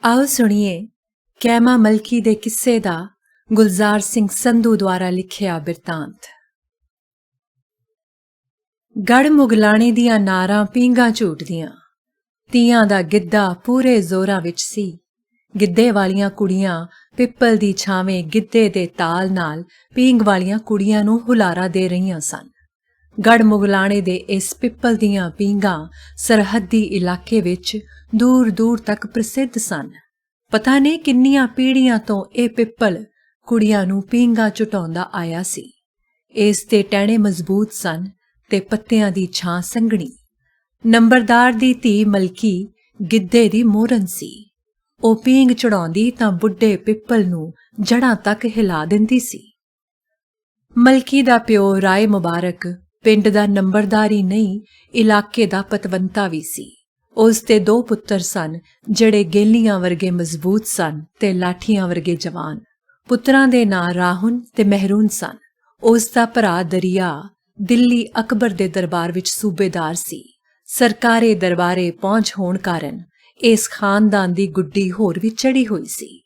ਆਓ ਸੁਣੀਏ ਕੈਮਾ ਮਲਕੀ ਦੇ ਕਿੱਸੇ ਦਾ ਗੁਲਜ਼ਾਰ ਸਿੰਘ ਸੰਧੂ ਦੁਆਰਾ ਲਿਖਿਆ ਬਿਰਤਾਂਤ। ਗੜ ਮੁਗਲਾਣੇ ਦੀਆਂ ਨਾਰਾਂ ਪੀਂਘਾਂ ਝੂਟਦੀਆਂ, ਤੀਆਂ ਦਾ ਗਿੱਧਾ ਪੂਰੇ ਜ਼ੋਰਾਂ ਵਿੱਚ ਸੀ। ਗਿੱਧੇ ਵਾਲੀਆਂ ਕੁੜੀਆਂ ਪਿੱਪਲ ਦੀ ਛਾਵੇਂ ਗਿੱਧੇ ਦੇ ਤਾਲ ਨਾਲ ਪੀਂਘ ਵਾਲੀਆਂ ਕੁੜੀਆਂ ਨੂੰ ਹੁਲਾਰਾ ਦੇ ਰਹੀਆਂ ਸਨ। ਗੜ ਮੁਗਲਾਣੇ ਦੇ ਇਸ ਪਿੱਪਲ ਦੀਆਂ ਪੀਂਘਾਂ ਸਰਹੱਦੀ ਇਲਾਕੇ ਵਿੱਚ ਦੂਰ ਦੂਰ ਤੱਕ ਪ੍ਰਸਿੱਧ ਸਨ। ਪਤਾ ਨਹੀਂ ਕਿੰਨੀਆਂ ਪੀੜ੍ਹੀਆਂ ਤੋਂ ਇਹ ਪਿੱਪਲ ਕੁੜੀਆਂ ਨੂੰ ਪੀਂਘਾਂ ਝੁਟਾਉਂਦਾ ਆਇਆ ਸੀ। ਇਸ ਦੇ ਟਹਿਣੇ ਮਜ਼ਬੂਤ ਸਨ ਤੇ ਪੱਤਿਆਂ ਦੀ ਛਾਂ ਸੰਘਣੀ। ਨੰਬਰਦਾਰ ਦੀ ਧੀ ਮਲਕੀ ਗਿੱਧੇ ਦੀ ਮੋਹਰਨ ਸੀ। ਉਹ ਪੀਂਘ ਚੜਾਉਂਦੀ ਤਾਂ ਬੁੱਢੇ ਪਿੱਪਲ ਨੂੰ ਜੜ੍ਹਾਂ ਤੱਕ ਹਿਲਾ ਦਿੰਦੀ ਸੀ। ਮਲਕੀ ਦਾ ਪਿਓ ਰਾਏ ਮੁਬਾਰਕ ਪਿੰਡ ਦਾ ਨੰਬਰਦਾਰ ਹੀ ਨਹੀਂ, ਇਲਾਕੇ ਦਾ ਪਤਵੰਤਾ ਵੀ ਸੀ। ਉਸ ਦੇ 2 ਪੁੱਤਰ ਸਨ ਜਿਹੜੇ ਗੇਲੀਆਂ ਵਰਗੇ ਮਜ਼ਬੂਤ ਸਨ ਤੇ ਲਾਠੀਆਂ ਵਰਗੇ ਜਵਾਨ। ਪੁੱਤਰਾਂ ਦੇ ਨਾਂ ਰਾਹੁਨ ਤੇ ਮਹਿਰੂਨ ਸਨ। ਉਸ ਦਾ ਭਰਾ ਦਰਿਆ ਦਿੱਲੀ ਅਕਬਰ ਦੇ ਦਰਬਾਰ ਵਿੱਚ ਸੂਬੇਦਾਰ ਸੀ। ਸਰਕਾਰੀ ਦਰਬਾਰੇ ਪਹੁੰਚ ਹੋਣ ਕਾਰਨ ਇਸ ਖਾਨਦਾਨ ਦੀ ਗੁੱਡੀ ਹੋਰ ਵੀ ਚੜ੍ਹੀ ਹੋਈ ਸੀ।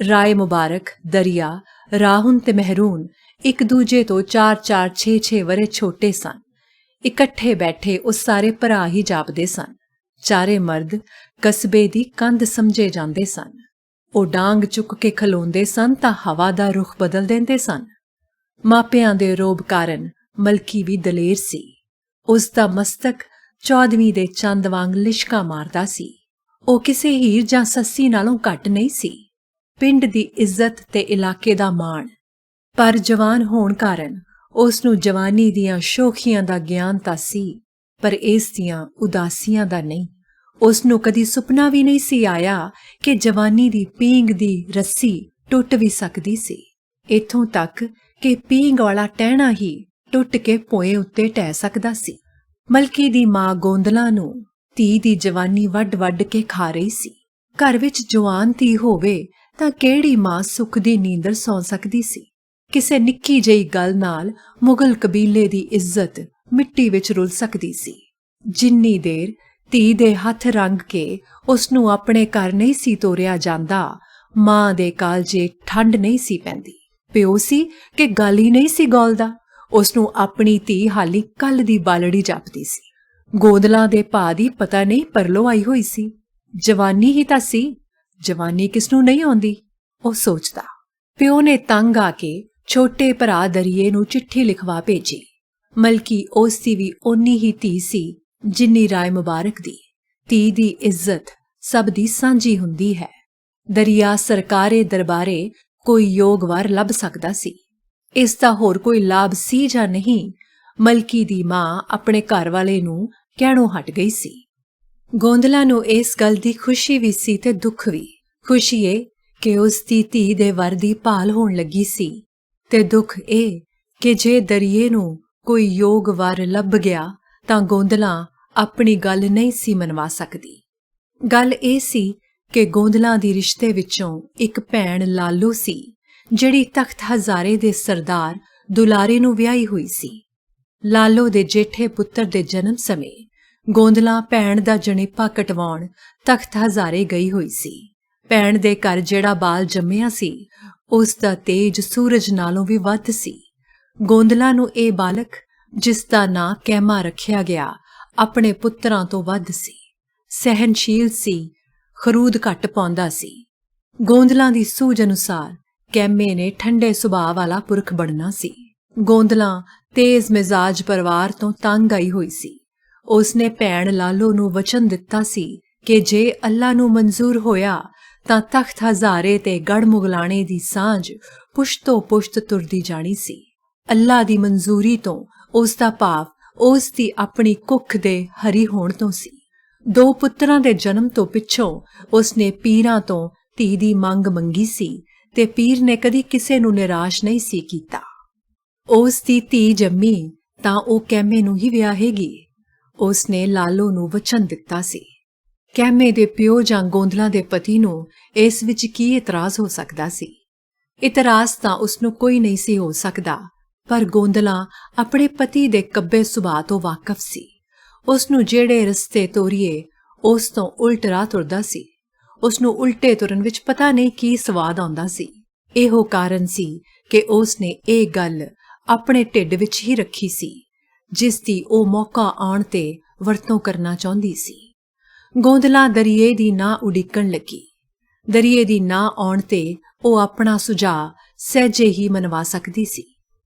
ਰਾਏ ਮੁਬਾਰਕ, ਦਰਿਆ, ਰਾਹੁਨ ਤੇ ਮਹਿਰੂਨ ਇੱਕ ਦੂਜੇ ਤੋਂ 4-4, 6-6 ਵਰੇ ਛੋਟੇ ਸਨ। ਇਕੱਠੇ ਬੈਠੇ ਉਹ ਸਾਰੇ ਭਰਾ ਹੀ ਜਾਪਦੇ ਸਨ। ਚਾਰੇ ਮਰਦ ਕਸਬੇ ਦੀ ਕੰਧ ਸਮਝੇ ਜਾਂਦੇ ਸਨ। ਉਹ ਡਾਂਗ ਚੁੱਕ ਕੇ ਖਲੋਂਦੇ ਸਨ ਤਾਂ ਹਵਾ ਦਾ ਰੁਖ ਬਦਲ ਦਿੰਦੇ ਸਨ। ਮਾਪਿਆਂ ਦੇ ਰੋਬ ਕਾਰਨ ਮਲਕੀ ਵੀ ਦਲੇਰ ਸੀ। ਉਸ ਦਾ ਮਸਤਕ 14ਵੀਂ ਦੇ ਚੰਦ ਵਾਂਗ ਲਿਸ਼ਕਾ ਮਾਰਦਾ ਸੀ। ਉਹ ਕਿਸੇ ਹੀਰ ਜਾਂ ਸੱਸੀ ਨਾਲੋਂ ਘੱਟ ਨਹੀਂ ਸੀ। ਪਿੰਡ ਦੀ ਇੱਜ਼ਤ ਤੇ ਇਲਾਕੇ ਦਾ ਮਾਣ। ਪਰ ਜਵਾਨ ਹੋਣ ਕਾਰਨ ਉਸ ਨੂੰ ਜਵਾਨੀ ਦੀਆਂ ਸ਼ੋਖੀਆਂ ਦਾ ਗਿਆਨ ਤਾਂ ਸੀ, ਪਰ ਇਸ ਦੀਆਂ ਉਦਾਸੀਆਂ ਦਾ ਨਹੀਂ। ਉਸ ਨੂੰ ਕਦੀ ਸੁਪਨਾ ਵੀ ਨਹੀਂ ਸੀ ਆਇਆ ਕਿ ਜਵਾਨੀ ਦੀ ਪੀਂਘ ਦੀ ਰੱਸੀ ਟੁੱਟ ਵੀ ਸਕਦੀ ਸੀ। ਇੱਥੋਂ ਤੱਕ ਕਿ ਪੀਂਘ ਵਾਲਾ ਟਹਿਣਾ ਹੀ ਟੁੱਟ ਕੇ ਭੋਏ ਉੱਤੇ ਢਹਿ ਸਕਦਾ ਸੀ। ਮਲਕੀ ਦੀ ਮਾਂ ਗੋਂਦਲਾ ਨੂੰ ਧੀ ਦੀ ਜਵਾਨੀ ਵੱਢ-ਵੱਢ ਕੇ ਖਾ ਰਹੀ ਸੀ। ਘਰ ਵਿੱਚ ਜਵਾਨ ਧੀ ਹੋਵੇ ਤਾਂ ਕਿਹੜੀ ਮਾਂ ਸੁੱਖ ਦੀ ਨੀਂਦਰ ਸੌਂ ਸਕਦੀ ਸੀ। ਕਿਸੇ ਨਿੱਕੀ ਜਿਹੀ ਗੱਲ ਨਾਲ ਮੁਗਲ ਕਬੀਲੇ ਦੀ ਇੱਜ਼ਤ ਮਿੱਟੀ ਵਿੱਚ ਰੁਲ ਸਕਦੀ ਸੀ। ਜਿੰਨੀ ਦੇਰ ਧੀ ਦੇ ਹੱਥ ਰੰਗ ਕੇ ਉਸ ਨੂੰ ਆਪਣੇ ਘਰ ਨਹੀਂ ਸੀ ਤੋਰਿਆ ਜਾਂਦਾ, ਮਾਂ ਦੇ ਕਾਲਜੇ ਠੰਡ ਨਹੀਂ ਸੀ ਪੈਂਦੀ। ਪਿਓ ਸੀ ਕਿ ਗੱਲ ਹੀ ਨਹੀਂ ਸੀ ਗੋਲਦਾ। ਉਸ ਨੂੰ ਆਪਣੀ ਧੀ ਹਾਲੀ ਕੱਲ ਦੀ ਬਾਲੜੀ ਜਾਪਦੀ ਸੀ। ਗੋਦਲਾਂ ਦੇ ਭਾ ਦੀ ਪਤਾ ਨਹੀਂ ਪਰਲੋ ਆਈ ਹੋਈ ਸੀ। ਜਵਾਨੀ ਹੀ ਤਾਂ ਸੀ, ਜਵਾਨੀ ਕਿਸ ਨੂੰ ਨਹੀਂ ਆਉਂਦੀ, ਉਹ ਸੋਚਦਾ। ਪਿਓ ਨੇ ਤੰਗ ਆ ਕੇ ਛੋਟੇ ਭਰਾ ਦਰਿਏ ਨੂੰ ਚਿੱਠੀ ਲਿਖਵਾ ਭੇਜੀ। ਮਲਕੀ ਉਸ ਦੀ ਵੀ ਓਨੀ ਹੀ ਧੀ ਸੀ ਜਿੰਨੀ ਰਾਏ ਮੁਬਾਰਕ ਦੀ। ਧੀ ਦੀ ਇੱਜ਼ਤ ਸਭ ਦੀ ਸਾਂਝੀ ਹੁੰਦੀ ਹੈ। ਦਰਿਆ ਸਰਕਾਰੇ ਦਰਬਾਰੇ ਕੋਈ ਯੋਗ ਵਰ ਲੱਭ ਸਕਦਾ ਸੀ। ਇਸ ਦਾ ਹੋਰ ਕੋਈ ਲਾਭ ਸੀ ਜਾਂ ਨਹੀਂ, ਮਲਕੀ ਦੀ ਮਾਂ ਆਪਣੇ ਘਰ ਵਾਲੇ ਨੂੰ ਕਹਿਣੋਂ ਹਟ ਗਈ ਸੀ। ਗੋਂਦਲਾ ਨੂੰ ਇਸ ਗੱਲ ਦੀ ਖੁਸ਼ੀ ਵੀ ਸੀ ਤੇ ਦੁੱਖ ਵੀ। ਖੁਸ਼ੀ ਇਹ ਕਿ ਉਸ ਦੀ ਧੀ ਦੇ ਵਰ ਦੀ ਭਾਲ ਹੋਣ ਲੱਗੀ ਸੀ, ਤੇ ਦੁੱਖ ਇਹ ਕਿ ਜੇ ਦਰਿਏ ਨੂੰ ਕੋਈ ਯੋਗ ਵਰ ਲੱਭ ਗਿਆ ਤਾਂ ਗੋਂਦਲਾ ਆਪਣੀ ਗੱਲ ਨਹੀਂ ਸੀ ਮਨਵਾ ਸਕਦੀ। ਗੱਲ ਇਹ ਸੀ ਕਿ ਗੋਂਦਲਾ ਦੀ ਰਿਸ਼ਤੇ ਵਿੱਚੋਂ ਇੱਕ ਭੈਣ ਲਾਲੋ ਸੀ, ਜਿਹੜੀ ਤਖਤ ਹਜ਼ਾਰੇ ਦੇ ਸਰਦਾਰ ਦੁਲਾਰੇ ਨੂੰ ਵਿਆਹੀ ਹੋਈ ਸੀ। ਲਾਲੋ ਦੇ ਜੇਠੇ ਪੁੱਤਰ ਦੇ ਜਨਮ ਸਮੇਂ ਗੋਂਦਲਾ ਭੈਣ ਦਾ ਜਣੇਪਾ ਕਟਵਾਉਣ ਤਖਤ ਹਜ਼ਾਰੇ ਗਈ ਹੋਈ ਸੀ। ਭੈਣ ਦੇ ਘਰ ਜਿਹੜਾ ਬਾਲ ਜੰਮਿਆ ਸੀ, ਉਸ ਦਾ ਤੇਜ ਸੂਰਜ ਨਾਲੋਂ ਵੀ ਵੱਧ ਸੀ। ਗੋਂਦਲਾ ਨੂੰ ਇਹ ਬਾਲਕ, ਜਿਸ ਦਾ ਨਾਂ ਕੈਮਾ ਰੱਖਿਆ ਗਿਆ, ਆਪਣੇ ਪੁੱਤਰਾਂ ਤੋਂ ਵੱਧ ਸੀ। ਸਹਿਨਸ਼ੀਲ ਸੀ, ਖਰੂਦ ਘੱਟ ਪਾਉਂਦਾ ਸੀ। ਗੋਂਦਲਾ ਦੀ ਸੂਝ ਅਨੁਸਾਰ ਕੈਮੇ ਨੇ ਠੰਡੇ ਸੁਭਾਅ ਵਾਲਾ ਪੁਰਖ ਬਣਨਾ ਸੀ। ਗੋਂਦਲਾ ਤੇਜ਼ ਮਿਜ਼ਾਜ ਪਰਿਵਾਰ ਤੋਂ ਤੰਗ ਆਈ ਹੋਈ ਸੀ। ਉਸਨੇ ਭੈਣ ਲਾਲੋ ਨੂੰ ਵਚਨ ਦਿੱਤਾ ਸੀ ਕਿ ਜੇ ਅੱਲਾ ਨੂੰ ਮਨਜ਼ੂਰ ਹੋਇਆ ਤਾਂ ਤਖਤ ਹਜ਼ਾਰੇ ਤੇ ਗੜ ਮੁਗਲਾਣੇ ਦੀ ਸਾਂਝ ਪੁਸ਼ਤੋ ਪੁਸ਼ਤ ਤੁਰਦੀ ਜਾਣੀ ਸੀ। ਅੱਲਾ ਦੀ ਮਨਜ਼ੂਰੀ ਤੋਂ ਉਸ ਦਾ ਭਾਵ ਉਸ ਦੀ ਆਪਣੀ ਕੁੱਖ ਦੇ ਹਰੀ ਹੋਣ ਤੋਂ ਸੀ। 2 ਪੁੱਤਰਾਂ ਦੇ ਜਨਮ ਤੋਂ ਪਿੱਛੋਂ ਉਸਨੇ ਪੀਰਾਂ ਤੋਂ ਧੀ ਦੀ ਮੰਗ ਮੰਗੀ ਸੀ ਤੇ ਪੀਰ ਨੇ ਕਦੀ ਕਿਸੇ ਨੂੰ ਨਿਰਾਸ਼ ਨਹੀਂ ਸੀ ਕੀਤਾ। ਉਸ ਦੀ ਧੀ ਜੰਮੀ ਤਾਂ ਉਹ ਕੈਮੇ ਨੂੰ ਹੀ ਵਿਆਹੇਗੀ। ਉਸਨੇ ਲਾਲੋ ਨੂੰ ਵਚਨ ਦਿੱਤਾ ਸੀ। ਕੈਮੇ ਦੇ ਪਿਓ ਜਾਂ ਗੋਂਦਲਾ ਦੇ ਪਤੀ ਨੂੰ ਇਸ ਵਿੱਚ ਕੀ ਇਤਰਾਜ਼ ਹੋ ਸਕਦਾ ਸੀ? ਇਤਰਾਜ਼ ਤਾਂ ਉਸਨੂੰ ਕੋਈ ਨਹੀਂ ਸੀ ਹੋ ਸਕਦਾ, ਪਰ ਗੋਂਦਲਾ ਆਪਣੇ ਪਤੀ ਦੇ ਕੱਬੇ ਸੁਭਾਅ ਤੋਂ ਵਾਕਫ ਸੀ। ਉਸ ਨੂੰ ਜਿਹੜੇ ਰਸਤੇ ਤੋਰੀਏ ਉਸ ਤੋਂ ਉਲਟ ਰਾਹ ਤੁਰਦਾ ਸੀ। ਉਸ ਨੂੰ ਉਲਟੇ ਤੁਰਨ ਵਿੱਚ ਪਤਾ ਨਹੀਂ ਕੀ ਸਵਾਦ ਆਉਂਦਾ ਸੀ। ਇਹੋ ਕਾਰਨ ਸੀ ਕਿ ਉਸ ਨੇ ਇਹ ਗੱਲ ਆਪਣੇ ਢਿੱਡ ਵਿੱਚ ਹੀ ਰੱਖੀ ਸੀ, ਜਿਸ ਦੀ ਉਹ ਮੌਕਾ ਆਉਣ ਤੇ ਵਰਤੋਂ ਕਰਨਾ ਚਾਹੁੰਦੀ ਸੀ। ਗੋਂਦਲਾ ਦਰਿਏ ਦੀ ਨਾ ਉਡੀਕਣ ਲੱਗੀ। ਦਰਿਏ ਦੀ ਨਾ ਆਉਣ ਤੇ ਉਹ ਆਪਣਾ ਸੁਝਾਅ ਸਹਿਜੇ ਹੀ ਮਨਵਾ ਸਕਦੀ ਸੀ,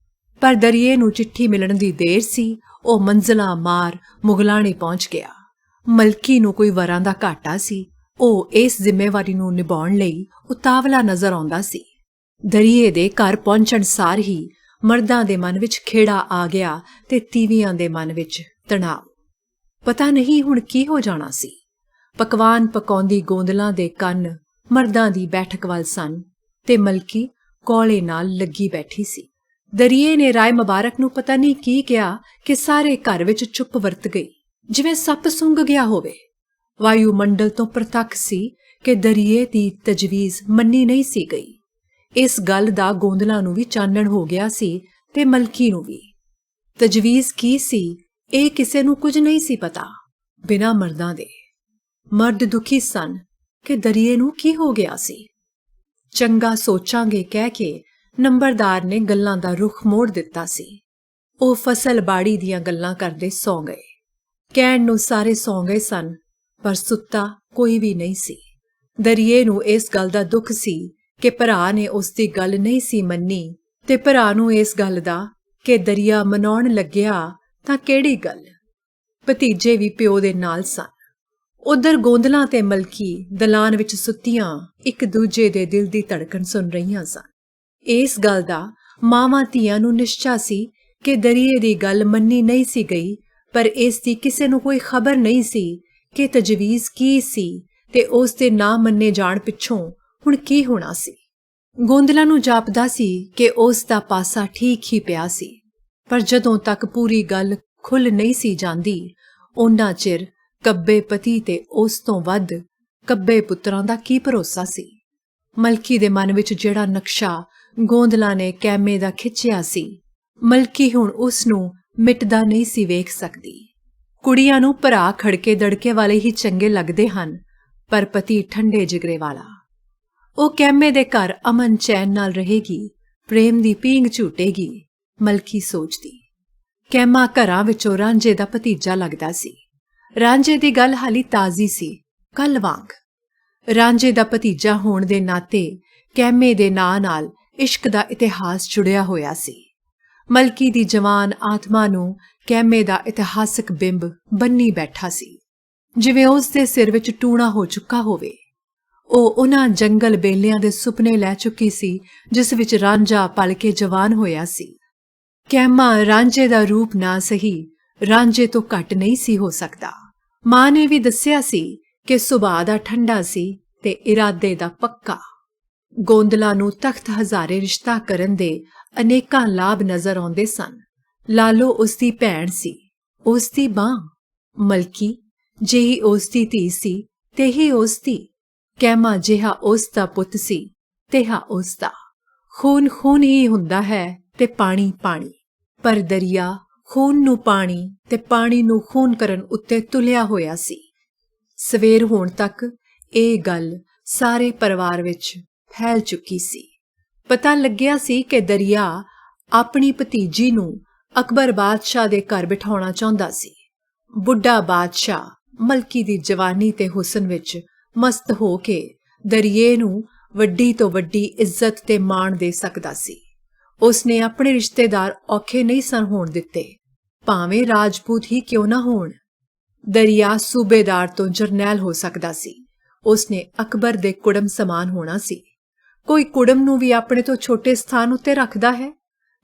ਪਰ ਦਰਿਏ ਨੂੰ ਚਿੱਠੀ ਮਿਲਣ ਦੀ ਦੇਰ ਸੀ। ਉਹ ਮੰਜ਼ਲਾਂ ਮਾਰ ਮੁਗਲਾਣੇ ਪਹੁੰਚ ਗਿਆ। ਮਲਕੀ ਨੂੰ ਕੋਈ ਵਰਾਂ ਦਾ ਘਾਟਾ ਸੀ। ਉਹ ਇਸ ਜ਼ਿੰਮੇਵਾਰੀ ਨੂੰ ਨਿਭਾਉਣ ਲਈ ਉਤਾਵਲਾ ਨਜ਼ਰ ਆਉਂਦਾ ਸੀ। ਦਰਿਏ ਦੇ ਘਰ ਪਹੁੰਚਣ ਸਾਰ ਹੀ ਮਰਦਾਂ ਦੇ ਮਨ ਵਿੱਚ ਖੇੜਾ ਆ ਗਿਆ ਤੇ ਤੀਵੀਆਂ ਦੇ ਮਨ ਵਿੱਚ ਤਣਾਅ। ਪਤਾ ਨਹੀਂ ਹੁਣ ਕੀ ਹੋ ਜਾਣਾ ਸੀ। ਪਕਵਾਨ ਪਕਾਉਂਦੀ ਗੋਂਦਲਾਂ ਦੇ ਕੰਨ ਮਰਦਾਂ ਦੀ ਬੈਠਕ ਵੱਲ ਸਨ ਤੇ ਮਲਕੀ ਕੋਲੇ ਨਾਲ ਲੱਗੀ ਬੈਠੀ ਸੀ। ਦਰਿਏ ਨੇ ਰਾਏ ਮੁਬਾਰਕ ਨੂੰ ਪਤਾ ਨਹੀਂ ਕੀ ਕਿਹਾ ਕਿ ਸਾਰੇ ਘਰ ਵਿੱਚ ਚੁੱਪ ਵਰਤ ਗਈ, ਜਿਵੇਂ ਸੱਪ ਸੁੰਘ ਗਿਆ ਹੋਵੇ। ਵਾਯੂਮੰਡਲ ਤੋਂ ਪ੍ਰਤੱਖ ਸੀ ਕਿ ਦਰਿਏ ਦੀ ਤਜਵੀਜ਼ ਮੰਨੀ ਨਹੀਂ ਸੀ ਗਈ। ਇਸ ਗੱਲ ਦਾ ਗੋਂਦਲਾਂ ਨੂੰ ਵੀ ਚਾਨਣ ਹੋ ਗਿਆ ਸੀ ਤੇ ਮਲਕੀ ਨੂੰ ਵੀ। ਤਜਵੀਜ਼ ਕੀ ਸੀ ਇਹ ਕਿਸੇ ਨੂੰ ਕੁਝ ਨਹੀਂ ਸੀ ਪਤਾ, ਬਿਨਾਂ ਮਰਦਾਂ ਦੇ। ਮਰਦ ਦੁਖੀ ਸਨ ਕਿ ਦਰਿਏ ਨੂੰ ਕੀ ਹੋ ਗਿਆ ਸੀ। ਚੰਗਾ ਸੋਚਾਂਗੇ ਕਹਿ ਕੇ ਨੰਬਰਦਾਰ ਨੇ ਗੱਲਾਂ ਦਾ ਰੁਖ ਮੋੜ ਦਿੱਤਾ ਸੀ। ਉਹ ਫਸਲ ਬਾੜੀ ਦੀਆਂ ਗੱਲਾਂ ਕਰਦੇ ਸੌਂ ਗਏ। ਕਹਿਣ ਨੂੰ ਸਾਰੇ ਸੌਂ ਗਏ ਸਨ, ਪਰ ਸੁੱਤਾ ਕੋਈ ਵੀ ਨਹੀਂ ਸੀ। ਦਰਿਏ ਨੂੰ ਇਸ ਗੱਲ ਦਾ ਦੁੱਖ ਸੀ ਕਿ ਭਰਾ ਨੇ ਉਸ ਦੀ ਗੱਲ ਨਹੀਂ ਸੀ ਮੰਨੀ, ਤੇ ਭਰਾ ਨੂੰ ਇਸ ਗੱਲ ਦਾ ਕਿ ਦਰਿਆ ਮਨਾਉਣ ਲੱਗਿਆ ਤਾਂ ਕਿਹੜੀ ਗੱਲ। ਭਤੀਜੇ ਵੀ ਪਿਓ ਦੇ ਨਾਲ ਸਨ। ਉਧਰ ਗੋਂਦਲਾਂ ਤੇ ਮਲਕੀ ਦਲਾਨ ਵਿੱਚ ਸੁੱਤੀਆਂ ਇੱਕ ਦੂਜੇ ਦੇ ਦਿਲ ਦੀ ਧੜਕਣ ਸੁਣ ਰਹੀਆਂ ਸਨ। ਇਸ ਗੱਲ ਦਾ ਮਾਵਾਂ ਧੀਆਂ ਨੂੰ ਨਿਸ਼ਚਾ ਸੀ ਕਿ ਦਰਿਏ ਦੀ ਗੱਲ ਮੰਨੀ ਨਹੀਂ ਸੀ ਗਈ, ਪਰ ਇਸ ਦੀ ਕਿਸੇ ਨੂੰ ਕੋਈ ਖਬਰ ਨਹੀਂ ਸੀ ਕਿ ਤਜਵੀਜ਼ ਕੀ ਸੀ ਤੇ ਉਸ ਦੇ ਨਾ ਮੰਨੇ ਜਾਣ ਪਿੱਛੋਂ ਹੁਣ ਕੀ ਹੋਣਾ ਸੀ। ਗੋਂਦਲਾਂ ਨੂੰ ਜਾਪਦਾ ਸੀ ਕਿ ਉਸ ਦਾ ਪਾਸਾ ਠੀਕ ਹੀ ਪਿਆ ਸੀ, ਪਰ ਜਦੋਂ ਤੱਕ ਪੂਰੀ ਗੱਲ ਖੁੱਲ੍ਹ ਨਹੀਂ ਸੀ ਜਾਂਦੀ, ਓਨਾ ਚਿਰ ਕੱਬੇ ਪਤੀ ਤੇ ਉਸ ਤੋਂ ਵੱਧ ਕੱਬੇ ਪੁੱਤਰਾਂ ਦਾ ਕੀ ਭਰੋਸਾ ਸੀ। ਮਲਕੀ ਦੇ ਮਨ ਵਿੱਚ ਜਿਹੜਾ ਨਕਸ਼ਾ ਗੋਂਦਲਾਂ ਨੇ ਕੈਮੇ ਦਾ ਖਿੱਚਿਆ ਸੀ, ਮਲਕੀ ਹੁਣ ਉਸ ਨੂੰ ਮਿਟਦਾ ਨਹੀਂ ਸੀ ਵੇਖ ਸਕਦੀ। ਕੁੜੀਆਂ ਨੂੰ ਭਰਾ ਖੜਕੇ ਦੜਕੇ ਵਾਲੇ ਹੀ ਚੰਗੇ ਲੱਗਦੇ ਹਨ, ਪਰ ਪਤੀ ਠੰਡੇ ਜਿਗਰੇ ਵਾਲਾ। ਉਹ ਕੈਮੇ ਦੇ ਘਰ ਅਮਨ ਚੈਨ ਨਾਲ ਰਹੇਗੀ, ਪ੍ਰੇਮ ਦੀ ਪੀਂਘ ਝੂਟੇਗੀ, ਮਲਕੀ ਸੋਚਦੀ। ਕੈਮਾ ਘਰਾਂ ਵਿੱਚੋਂ ਰਾਂਝੇ ਦਾ ਭਤੀਜਾ ਲੱਗਦਾ ਸੀ। ਰਾਂਝੇ ਦੀ ਗੱਲ ਹਾਲੀ ਤਾਜ਼ੀ ਸੀ, ਕੱਲ ਵਾਂਗ। ਰਾਂਝੇ ਦਾ ਭਤੀਜਾ ਹੋਣ ਦੇ ਨਾਤੇ ਕੈਮੇ ਦੇ ਨਾਂ ਨਾਲ ਇਸ਼ਕ ਦਾ ਇਤਿਹਾਸ ਜੁੜਿਆ ਹੋਇਆ ਸੀ। ਮਲਕੀ ਦੀ ਜਵਾਨ ਆਤਮਾ ਨੂੰ ਕੈਮੇ ਦਾ ਇਤਿਹਾਸਕ ਬਿੰਬ ਬੰਨੀ ਬੈਠਾ ਸੀ, ਜਿਵੇਂ ਉਸ ਦੇ ਸਿਰ ਵਿੱਚ ਟੂਣਾ ਹੋ ਚੁੱਕਾ ਹੋਵੇ। ਉਹ ਉਹਨਾਂ ਜੰਗਲ ਬੇਲਿਆਂ ਦੇ ਸੁਪਨੇ ਲੈ ਚੁੱਕੀ ਸੀ ਜਿਸ ਵਿੱਚ ਰਾਂਝਾ ਪਲ ਕੇ ਜਵਾਨ ਹੋਇਆ ਸੀ। ਕੈਮਾ ਰਾਂਝੇ ਦਾ ਰੂਪ ਨਾ ਸਹੀ, ਰਾਂਝੇ ਤੋਂ ਘੱਟ ਨਹੀਂ ਸੀ ਹੋ ਸਕਦਾ। ਮਾਂ ਨੇ ਵੀ ਦੱਸਿਆ ਸੀ ਕਿ ਸੁਭਾਅ ਦਾ ਠੰਡਾ ਸੀ ਤੇ ਇਰਾਦੇ ਦਾ ਪੱਕਾ। ਗੋਂਦਲਾਂ ਨੂੰ ਤਖਤ ਹਜ਼ਾਰੇ ਰਿਸ਼ਤਾ ਕਰਨ ਦੇ ਅਨੇਕਾਂ ਲਾਭ ਨਜ਼ਰ ਆਉਂਦੇ ਸਨ। ਲਾਲੋ ਉਸ ਦੀ ਭੈਣ ਸੀ, ਉਸ ਦੀ ਬਾਂ। ਮਲਕੀ ਜਿਹੀ ਉਸ ਦੀ ਧੀ ਸੀ ਤੇਹੀ ਉਸ ਦੀ। ਕੈਮਾ ਜਿਹਾ ਉਸ ਦਾ ਪੁੱਤ ਸੀ ਤੇਹਾ ਉਸ ਦਾ। ਖੂਨ ਖੂਨ ਹੀ ਹੁੰਦਾ ਹੈ ਤੇ ਪਾਣੀ ਪਾਣੀ, ਪਰ ਦਰਿਆ ਖੂਨ ਨੂੰ ਪਾਣੀ ਤੇ ਪਾਣੀ ਨੂੰ ਖੂਨ ਕਰਨ ਉੱਤੇ ਤੁਲਿਆ ਹੋਇਆ ਸੀ। ਸਵੇਰ ਹੋਣ ਤੱਕ ਇਹ ਗੱਲ ਸਾਰੇ ਪਰਿਵਾਰ ਵਿੱਚ ਫੈਲ ਚੁੱਕੀ ਸੀ। ਪਤਾ ਲੱਗਿਆ ਸੀ ਕਿ ਦਰਿਆ ਆਪਣੀ ਭਤੀਜੀ ਨੂੰ ਅਕਬਰ ਬਾਦਸ਼ਾਹ ਦੇ ਘਰ ਬਿਠਾਉਣਾ ਚਾਹੁੰਦਾ ਸੀ। ਬੁੱਢਾ ਬਾਦਸ਼ਾਹ ਮਲਕੀ ਦੀ ਜਵਾਨੀ ਤੇ ਹੁਸਨ ਵਿੱਚ ਮਸਤ ਹੋ ਕੇ ਦਰਿਏ ਨੂੰ ਵੱਡੀ ਤੋਂ ਵੱਡੀ ਇੱਜ਼ਤ ਤੇ ਮਾਣ ਦੇ ਸਕਦਾ ਸੀ। ਉਸਨੇ ਆਪਣੇ ਰਿਸ਼ਤੇਦਾਰ ਔਖੇ ਨਹੀਂ ਸਨ ਹੋਣ ਦਿੱਤੇ, ਭਾਵੇਂ ਰਾਜਪੂਤ ਹੀ ਕਿਉਂ ਨਾ ਹੋਣ। ਦਰਿਆ ਸੂਬੇਦਾਰ ਤੋਂ ਜਰਨੈਲ ਹੋ ਸਕਦਾ ਸੀ। ਉਸਨੇ ਅਕਬਰ ਦੇ ਕੁੜਮ ਸਮਾਨ ਹੋਣਾ ਸੀ। ਕੋਈ ਕੁੜਮ ਨੂੰ ਵੀ ਆਪਣੇ ਤੋਂ ਛੋਟੇ ਸਥਾਨ ਉੱਤੇ ਰੱਖਦਾ ਹੈ।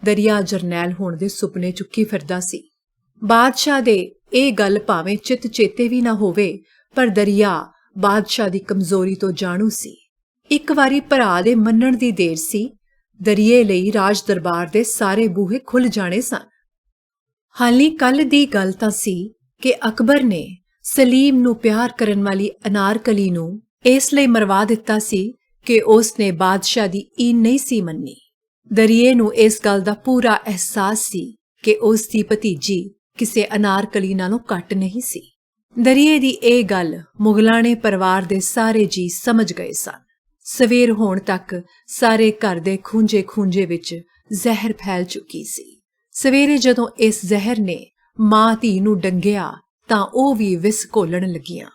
ਦਰਿਆ ਜਰਨੈਲ ਹੋਣ ਦੇ ਸੁਪਨੇ ਚੁੱਕੀ ਫਿਰਦਾ ਸੀ। ਬਾਦਸ਼ਾਹ ਦੇ ਇਹ ਗੱਲ ਭਾਵੇਂ ਚਿੱਤ ਚੇਤੇ ਵੀ ਨਾ ਹੋਵੇ, ਪਰ ਦਰਿਆ ਬਾਦਸ਼ਾਹ ਦੀ ਕਮਜ਼ੋਰੀ ਤੋਂ ਜਾਣੂ ਸੀ। ਇੱਕ ਵਾਰੀ ਭਰਾ ਦੇ ਮੰਨਣ ਦੀ ਦੇਰ ਸੀ। ਦਰਿਏ ਲਈ ਰਾਜ ਦਰਬਾਰ ਦੇ ਸਾਰੇ ਬੂਹੇ ਖੁੱਲ੍ਹ ਜਾਣੇ ਸਨ। ਹਾਲੀ ਕੱਲ ਦੀ ਗੱਲ ਤਾਂ ਸੀ ਕਿ ਅਕਬਰ ਨੇ ਸਲੀਮ ਨੂੰ ਪਿਆਰ ਕਰਨ ਵਾਲੀ ਅਨਾਰਕਲੀ ਨੂੰ ਇਸ ਲਈ ਮਰਵਾ ਦਿੱਤਾ ਸੀ ਕਿ ਉਸ ਨੇ ਬਾਦਸ਼ਾਹ ਦੀ ਈਨ ਨਹੀਂ ਸੀ ਮੰਨੀ। ਦਰਿਏ ਨੂੰ ਇਸ ਗੱਲ ਦਾ ਪੂਰਾ ਅਹਿਸਾਸ ਸੀ ਕਿ ਉਸ ਦੀ ਭਤੀਜੀ ਕਿਸੇ ਅਨਾਰਕਲੀ ਨਾਲੋਂ ਘੱਟ ਨਹੀਂ ਸੀ। ਦਰਿਏ ਦੀ ਇਹ ਗੱਲ ਮੁਗਲਾਣੇ ਪਰਿਵਾਰ ਦੇ ਸਾਰੇ ਜੀ ਸਮਝ ਗਏ ਸਨ। ਸਵੇਰ ਹੋਣ ਤੱਕ ਸਾਰੇ ਘਰ ਦੇ ਖੂੰਜੇ ਵਿੱਚ ਜ਼ਹਿਰ ਫੈਲ ਚੁੱਕੀ ਸੀ। ਸਵੇਰੇ ਜਦੋਂ ਇਸ ਜ਼ਹਿਰ ਨੇ ਮਾਂ ਧੀ ਨੂੰ ਡੰਗਿਆ ਤਾਂ ਉਹ ਵੀ ਵਿਸ ਘੋਲਣ ਲੱਗੀਆਂ।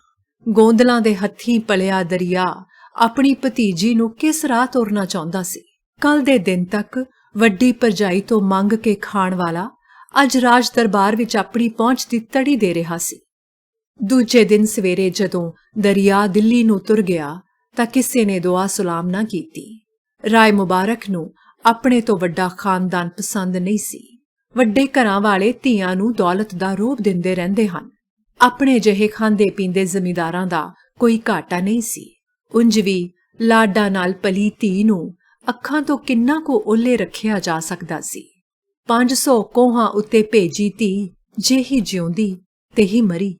ਗੋਂਦਲਾਂ ਦੇ ਹੱਥੀਂ ਪਲਿਆ ਦਰਿਆ ਆਪਣੀ ਭਤੀਜੀ ਨੂੰ ਕਿਸ ਰਾਹ ਤੁਰਨਾ ਚਾਹੁੰਦਾ ਸੀ। ਕੱਲ ਦੇ ਦਿਨ ਤੱਕ ਵੱਡੀ ਭਰਜਾਈ ਤੋਂ ਮੰਗ ਕੇ ਖਾਣ ਵਾਲਾ ਅੱਜ ਰਾਜ ਦਰਬਾਰ ਵਿੱਚ ਆਪਣੀ ਪਹੁੰਚ ਦੀ ਤੜੀ ਦੇ ਰਿਹਾ ਸੀ। ਦੂਜੇ ਦਿਨ ਸਵੇਰੇ ਜਦੋਂ ਦਰਿਆ ਦਿੱਲੀ ਨੂੰ ਤੁਰ ਗਿਆ ਤਾਂ ਕਿਸੇ ਨੇ ਦੁਆ ਸਲਾਮ ਨਾ ਕੀਤੀ। ਰਾਏ ਮੁਬਾਰਕ ਨੂੰ ਆਪਣੇ ਤੋਂ ਵੱਡਾ ਖਾਨਦਾਨ ਪਸੰਦ ਨਹੀਂ ਸੀ। ਵੱਡੇ ਘਰਾਂ ਵਾਲੇ ਧੀਆਂ ਨੂੰ ਦੌਲਤ ਦਾ ਰੋਹਬ ਦਿੰਦੇ ਰਹਿੰਦੇ ਹਨ। ਆਪਣੇ ਜਿਹੇ ਖਾਂਦੇ ਪੀਂਦੇ ਜ਼ਮੀਂਦਾਰਾਂ ਦਾ ਕੋਈ ਘਾਟਾ ਨਹੀਂ ਸੀ। ਉਂਝ ਵੀ ਲਾਡਾ ਨਾਲ ਪਲੀ ਧੀ ਨੂੰ ਅੱਖਾਂ ਤੋਂ ਕਿੰਨਾ ਕੁ ਓਲੇ ਰੱਖਿਆ ਜਾ ਸਕਦਾ ਸੀ। 500 ਕੋਹਾਂ ਉੱਤੇ ਭੇਜੀ ਧੀ ਜੇ ਹੀ ਜਿਉਂਦੀ ਤੇ ਹੀ ਮਰੀ।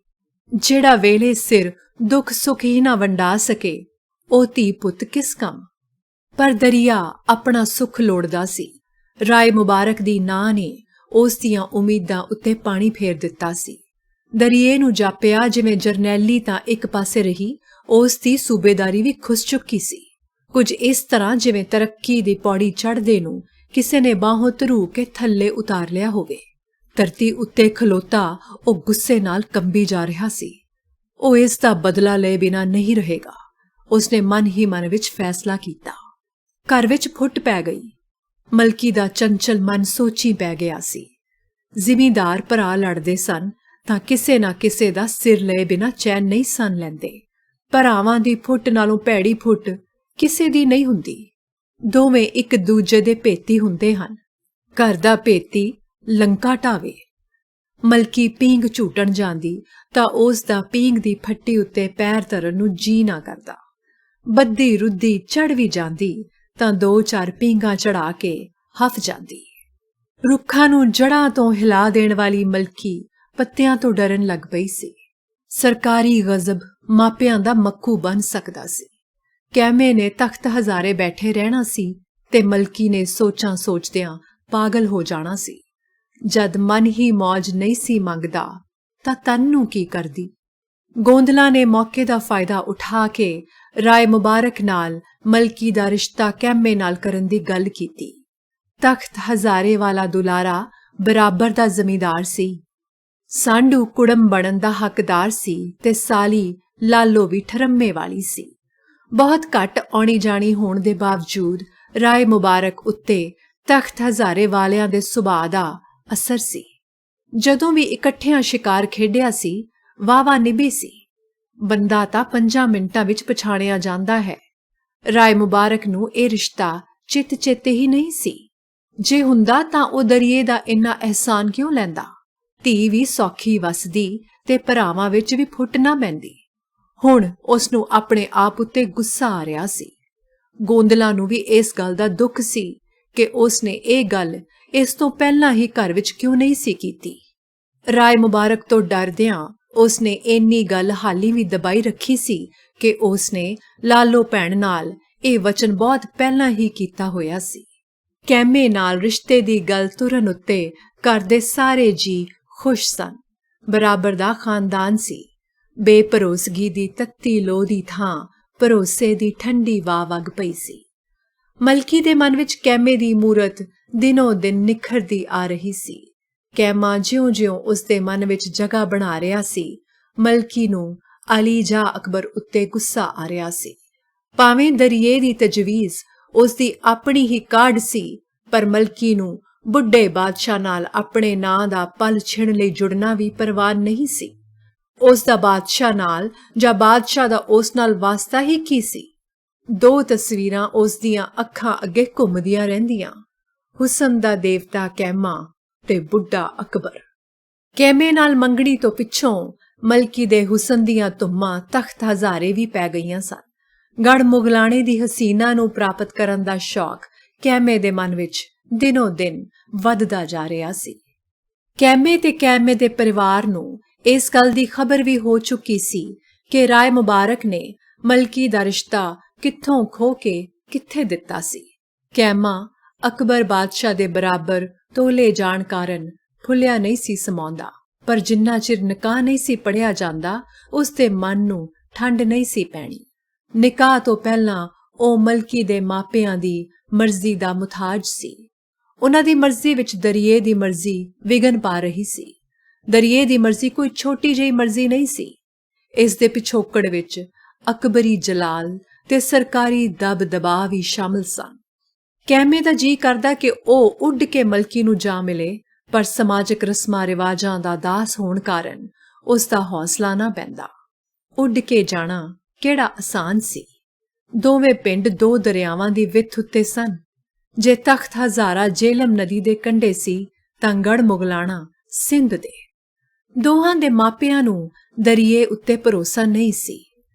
ਜਿਹੜਾ ਵੇਲੇ ਸਿਰ ਦੁੱਖ ਸੁੱਖ ਹੀ ਨਾ ਵੰਡਾ ਸਕੇ ਉਹ ਧੀ ਪੁੱਤ ਕਿਸ ਕੰਮ। ਪਰ ਦਰਿਆ ਆਪਣਾ ਸੁੱਖ ਲੋੜਦਾ ਸੀ। ਰਾਏ ਮੁਬਾਰਕ ਦੀ ਨਾਂ ਨੇ ਉਸ ਦੀਆਂ ਉਮੀਦਾਂ ਉੱਤੇ ਪਾਣੀ ਫੇਰ ਦਿੱਤਾ ਸੀ। ਦਰਿਏ ਨੂੰ ਜਾਪਿਆ ਜਿਵੇਂ ਜਰਨੈਲੀ ਤਾਂ ਇੱਕ ਪਾਸੇ ਰਹੀ, ਉਸ ਦੀ ਸੂਬੇਦਾਰੀ ਵੀ ਖੁੱਸ ਚੁੱਕੀ ਸੀ। ਕੁਝ ਇਸ ਤਰ੍ਹਾਂ ਜਿਵੇਂ ਤਰੱਕੀ ਦੀ ਪੌੜੀ ਚੜ੍ਹਦੇ ਨੂੰ ਕਿਸੇ ਨੇ ਬਾਹੋਂ ਧਰੂ ਕੇ ਥੱਲੇ ਉਤਾਰ ਲਿਆ ਹੋਵੇ। ਧਰਤੀ ਉੱਤੇ ਖਲੋਤਾ ਉਹ ਗੁੱਸੇ ਨਾਲ ਕੰਬੀ ਜਾ ਰਿਹਾ ਸੀ। ਉਹ ਇਸ ਦਾ ਬਦਲਾ ਲਏ ਬਿਨਾਂ ਨਹੀਂ ਰਹੇਗਾ। ਉਸਨੇ ਮਨ ਹੀ ਮਨ ਵਿੱਚ ਫੈਸਲਾ ਕੀਤਾ। ਘਰ ਵਿੱਚ ਫੁੱਟ ਪੈ ਗਈ। ਮਲਕੀ ਦਾ ਚੰਚਲ ਮਨ ਸੋਚੀ ਪੈ ਗਿਆ ਸੀ। ਜ਼ਿਮੀਂਦਾਰ ਭਰਾ ਲੜਦੇ ਸਨ ਤਾਂ ਕਿਸੇ ਨਾ ਕਿਸੇ ਦਾ ਸਿਰ ਲਏ ਬਿਨਾਂ ਚੈਨ ਨਹੀਂ ਸਨ ਲੈਂਦੇ। ਭਰਾਵਾਂ ਦੀ ਫੁੱਟ ਨਾਲੋਂ ਭੈੜੀ ਫੁੱਟ ਕਿਸੇ ਦੀ ਨਹੀਂ ਹੁੰਦੀ। ਦੋਵੇਂ ਇੱਕ ਦੂਜੇ ਦੇ ਭੇਤੀ ਹੁੰਦੇ ਹਨ। ਘਰ ਦਾ ਭੇਤੀ ਲੰਕਾ ਢਾਵੇ। ਮਲਕੀ ਪੀਂਘ ਝੂਟਣ ਜਾਂਦੀ ਤਾਂ ਉਸ ਦਾ ਪੀਂਘ ਦੀ ਫੱਟੀ ਉੱਤੇ ਪੈਰ ਧਰਨ ਨੂੰ ਜੀ ਨਾ ਕਰਦਾ। ਬੱਦੀ ਰੁੱਦੀ ਚੜ੍ਹ ਵੀ ਜਾਂਦੀ ਤਾਂ 2-4 ਪੀਂਘਾਂ ਚੜ੍ਹਾ ਕੇ ਹਫ ਜਾਂਦੀ। ਰੁੱਖਾਂ ਨੂੰ ਜੜ੍ਹਾਂ ਤੋਂ ਹਿਲਾ ਦੇਣ ਵਾਲੀ ਮਲਕੀ ਪੱਤਿਆਂ ਤੋਂ ਡਰਨ ਲੱਗ ਪਈ ਸੀ। ਸਰਕਾਰੀ ਗਜ਼ਬ ਮਾਪਿਆਂ ਦਾ ਮੱਖੂ ਬਣ ਸਕਦਾ ਸੀ। ਕੈਮੇ ਨੇ ਤਖਤ ਹਜ਼ਾਰੇ ਬੈਠੇ ਰਹਿਣਾ ਸੀ ਤੇ ਮਲਕੀ ਨੇ ਸੋਚਾਂ ਸੋਚਦਿਆਂ ਪਾਗਲ ਹੋ ਜਾਣਾ ਸੀ। ਜਦ ਮਨ ਹੀ ਮੌਜ ਨਹੀਂ ਸੀ ਮੰਗਦਾ ਤਾਂ ਤਨ ਨੂੰ ਕੀ ਕਰਦੀ। ਗੋਂਦਲਾਂ ਨੇ ਮੌਕੇ ਦਾ ਫਾਇਦਾ ਉਠਾ ਕੇ ਰਾਏ ਮੁਬਾਰਕ ਨਾਲ ਮਲਕੀ ਦਾ ਰਿਸ਼ਤਾ ਕੈਮੇ ਨਾਲ ਕਰਨ ਦੀ ਗੱਲ ਕੀਤੀ। ਤਖਤ ਹਜ਼ਾਰੇ ਵਾਲਾ ਦੁਲਾਰਾ ਬਰਾਬਰ ਦਾ ਜ਼ਮੀਂਦਾਰ ਸੀ। ਸਾਂਢੂ ਕੁੜਮ ਬਣਨ ਦਾ ਹੱਕਦਾਰ ਸੀ ਤੇ ਸਾਲੀ ਲਾਲੋ ਵੀ ਠਰੰਮੇ ਵਾਲੀ ਸੀ। ਬਹੁਤ ਘੱਟ ਆਉਣੀ ਜਾਣੀ ਹੋਣ ਦੇ ਬਾਵਜੂਦ ਰਾਏ ਮੁਬਾਰਕ ਉੱਤੇ ਤਖਤ ਹਜ਼ਾਰੇ ਵਾਲਿਆਂ ਦੇ ਸੁਭਾਅ ਦਾ ਅਸਰ ਸੀ। ਜਦੋਂ ਵੀ ਇਕੱਠਿਆਂ ਸ਼ਿਕਾਰ ਖੇਡਿਆ ਸੀ ਵਾਵਾ ਨਿਭੀ ਸੀ। ਬੰਦਾ ਤਾਂ 5 ਮਿੰਟਾਂ ਵਿੱਚ ਪਛਾਣਿਆ ਜਾਂਦਾ ਹੈ। ਰਾਏ ਮੁਬਾਰਕ ਨੂੰ ਇਹ ਰਿਸ਼ਤਾ ਚਿੱਤੇ ਹੀ ਨਹੀਂ ਸੀ। ਜੇ ਹੁੰਦਾ ਤਾਂ ਉਹ ਦਰਿਏ ਦਾ ਇੰਨਾ ਅਹਿਸਾਨ ਕਿਉਂ ਲੈਂਦਾ। ਧੀ ਵੀ ਸੌਖੀ ਵਸਦੀ ਤੇ ਭਰਾਵਾਂ ਵਿੱਚ ਵੀ ਫੁੱਟ ਨਾ ਪੈਂਦੀ। ਹੁਣ ਉਸ ਨੂੰ ਆਪਣੇ ਆਪ ਉੱਤੇ ਗੁੱਸਾ ਆ ਰਿਹਾ ਸੀ। ਗੋਂਦਲਾਂ ਨੂੰ ਵੀ ਇਸ ਗੱਲ ਦਾ ਦੁੱਖ ਸੀ ਕਿ ਉਸ ਨੇ ਇਹ ਗੱਲ ਇਸ ਤੋਂ ਪਹਿਲਾਂ ਹੀ ਘਰ ਵਿੱਚ ਕਿਉਂ ਨਹੀਂ ਸੀ ਕੀਤੀ। ਰਾਏ ਮੁਬਾਰਕ ਤੋਂ ਡਰਦਿਆਂ ਉਸ ਨੇ ਇੰਨੀ ਗੱਲ ਹਾਲੀ ਵੀ ਦਬਾਈ ਰੱਖੀ ਸੀ ਕਿ ਉਸ ਨੇ ਲਾਲੋ ਭੈਣ ਨਾਲ ਇਹ ਵਚਨ ਬਹੁਤ ਪਹਿਲਾਂ ਹੀ ਕੀਤਾ ਹੋਇਆ ਸੀ। ਕੈਮੇ ਨਾਲ ਰਿਸ਼ਤੇ ਦੀ ਗੱਲ ਤੁਰਨ ਉੱਤੇ ਘਰ ਦੇ ਸਾਰੇ ਜੀ ਖੁਸ਼ ਸਨ। ਬਰਾਬਰ ਦਾ ਖਾਨਦਾਨ ਸੀ। ਬੇਭਰੋਸਗੀ ਦੀ ਤੱਤੀ ਲੋਹ ਦੀ ਥਾਂ ਭਰੋਸੇ ਦੀ ਠੰਡੀ ਵਾਹ ਵਗ ਪਈ ਸੀ। ਮਲਕੀ ਦੇ ਮਨ ਵਿੱਚ ਕੈਮੇ ਦੀ ਮੂਰਤ ਦਿਨੋਂ ਦਿਨ ਨਿਖਰਦੀ ਆ ਰਹੀ ਸੀ। ਕੈਮਾ ਜਿਉਂ-ਜਿਉਂ ਉਸ ਦੇ ਮਨ ਵਿੱਚ ਜਗ੍ਹਾ ਬਣਾ ਰਿਹਾ ਸੀ, ਮਲਕੀ ਨੂੰ ਅਲੀ ਜਾਂ ਅਕਬਰ ਉੱਤੇ ਗੁੱਸਾ ਆ ਰਿਹਾ ਸੀ। ਭਾਵੇਂ ਦਰਿਏ ਦੀ ਤਜਵੀਜ਼ ਉਸ ਦੀ ਆਪਣੀ ਹੀ ਕਾਢ ਸੀ, ਪਰ ਮਲਕੀ ਨੂੰ ਬੁੱਢੇ ਬਾਦਸ਼ਾਹ ਨਾਲ ਆਪਣੇ ਨਾਂ ਦਾ ਪਲ ਛਿਣ ਲਈ ਜੁੜਨਾ ਵੀ ਪਰਵਾਹ ਨਹੀਂ ਸੀ। ਉਸ ਦਾ ਬਾਦਸ਼ਾਹ ਨਾਲ ਜਾਂ ਬਾਦਸ਼ਾਹ ਦਾ ਉਸ ਨਾਲ ਵਾਸਤਾ ਹੀ ਕੀ ਸੀ। 2 ਤਸਵੀਰਾਂ ਉਸ ਦੀਆਂ ਅੱਖਾਂ ਅੱਗੇ ਘੁੰਮਦੀਆਂ ਰਹਿੰਦੀਆਂ, ਹੁਸਨ ਦਾ ਦੇਵਤਾ ਕੈਮਾ ਤੇ ਬੁੱਢਾ ਅਕਬਰ। ਕੈਮੇ ਨਾਲ ਮੰਗਣੀ ਤੋਂ ਪਿੱਛੋਂ ਮਲਕੀ ਦੇ ਹੁਸਨ ਦੀਆਂ ਧੁੰਮਾਂ ਤਖਤ ਹਜ਼ਾਰੇ ਵੀ ਪੈ ਗਈਆਂ ਸਨ। ਗੜ ਮੁਗਲਾਣੇ ਦੀ ਹਸੀਨਾ ਨੂੰ ਪ੍ਰਾਪਤ ਕਰਨ ਦਾ ਸ਼ੌਕ ਕੈਮੇ ਦੇ ਮਨ ਵਿੱਚ ਦਿਨੋਂ ਦਿਨ ਵੱਧਦਾ ਜਾ ਰਿਹਾ ਸੀ। ਕੈਮੇ ਤੇ ਕੈਮੇ ਦੇ ਪਰਿਵਾਰ ਨੂੰ ਇਸ ਗੱਲ ਦੀ ਖਬਰ ਵੀ ਹੋ ਚੁੱਕੀ ਸੀ ਕਿ ਰਾਏ ਮੁਬਾਰਕ ਨੇ ਮਲਕੀ ਦਾ ਰਿਸ਼ਤਾ ਕਿੱਥੋਂ ਖੋ ਕੇ ਕਿੱਥੇ ਦਿੱਤਾ ਸੀ। ਕੈਮਾ ਅਕਬਰ ਬਾਦਸ਼ਾਹ ਦੇ ਬਰਾਬਰ ਤੋਲੇ ਜਾਣ ਕਾਰਨ ਫੁੱਲਿਆ ਨਹੀਂ ਸੀ ਸਮਾਉਂਦਾ, ਪਰ ਜਿੰਨਾ ਚਿਰ ਨਿਕਾਹ ਨਹੀਂ ਸੀ ਪੜ੍ਹਿਆ ਜਾਂਦਾ, ਉਸ ਦੇ ਮਨ ਨੂੰ ਠੰਡ ਨਹੀਂ ਸੀ ਪੈਣੀ। ਨਿਕਾਹ ਤੋਂ ਪਹਿਲਾਂ ਉਹ ਮਲਕੀ ਦੇ ਮਾਪਿਆਂ ਦੀ ਮਰਜ਼ੀ ਦਾ ਮੁਤਾਜ ਸੀ। ਉਹਨਾਂ ਦੀ ਮਰਜ਼ੀ ਵਿੱਚ ਦਰਿਏ ਦੀ ਮਰਜ਼ੀ ਵਿਘਨ ਪਾ ਰਹੀ ਸੀ। ਦਰਿਏ ਦੀ ਮਰਜ਼ੀ ਕੋਈ ਛੋਟੀ ਜਿਹੀ ਮਰਜ਼ੀ ਨਹੀਂ ਸੀ। ਇਸ ਦੇ ਪਿਛੋਕੜ ਵਿੱਚ ਅਕਬਰੀ ਜਲਾਲ ਤੇ ਸਰਕਾਰੀ ਦਬ-ਦਬਾ ਵੀ ਸ਼ਾਮਲ ਸਨ। ਕਹਿਮੇ ਦਾ ਜੀ ਕਰਦਾ ਕਿ ਉਹ ਉੱਡ ਕੇ ਮਲਕੀ ਨੂੰ ਜਾ ਮਿਲੇ, ਪਰ ਸਮਾਜਿਕ ਰਸਮਾਂ ਰਿਵਾਜਾਂ ਦਾ ਦਾਸ ਹੋਣ ਕਾਰਨ ਉਸ ਦਾ ਹੌਸਲਾ ਨਾ ਪੈਂਦਾ। ਉੱਡ ਕੇ ਜਾਣਾ ਕਿਹੜਾ ਆਸਾਨ ਸੀ। ਦੋਵੇਂ ਪਿੰਡ ਦੋ ਦਰਿਆਵਾਂ ਦੀ ਵਿੱਥ ਉੱਤੇ ਸਨ। ਜੇ ਤਖਤ ਹਜ਼ਾਰਾ ਜੇਹਲਮ ਨਦੀ ਦੇ ਕੰਢੇ ਸੀ ਤਾਂ ਗੜ ਮੁਗਲਾਣਾ ਸਿੰਧ ਦੇ। ਦੋਹਾਂ ਦੇ ਮਾਪਿਆਂ ਨੂੰ ਦਰਿਏ ਉੱਤੇ ਭਰੋਸਾ ਨਹੀਂ ਸੀ।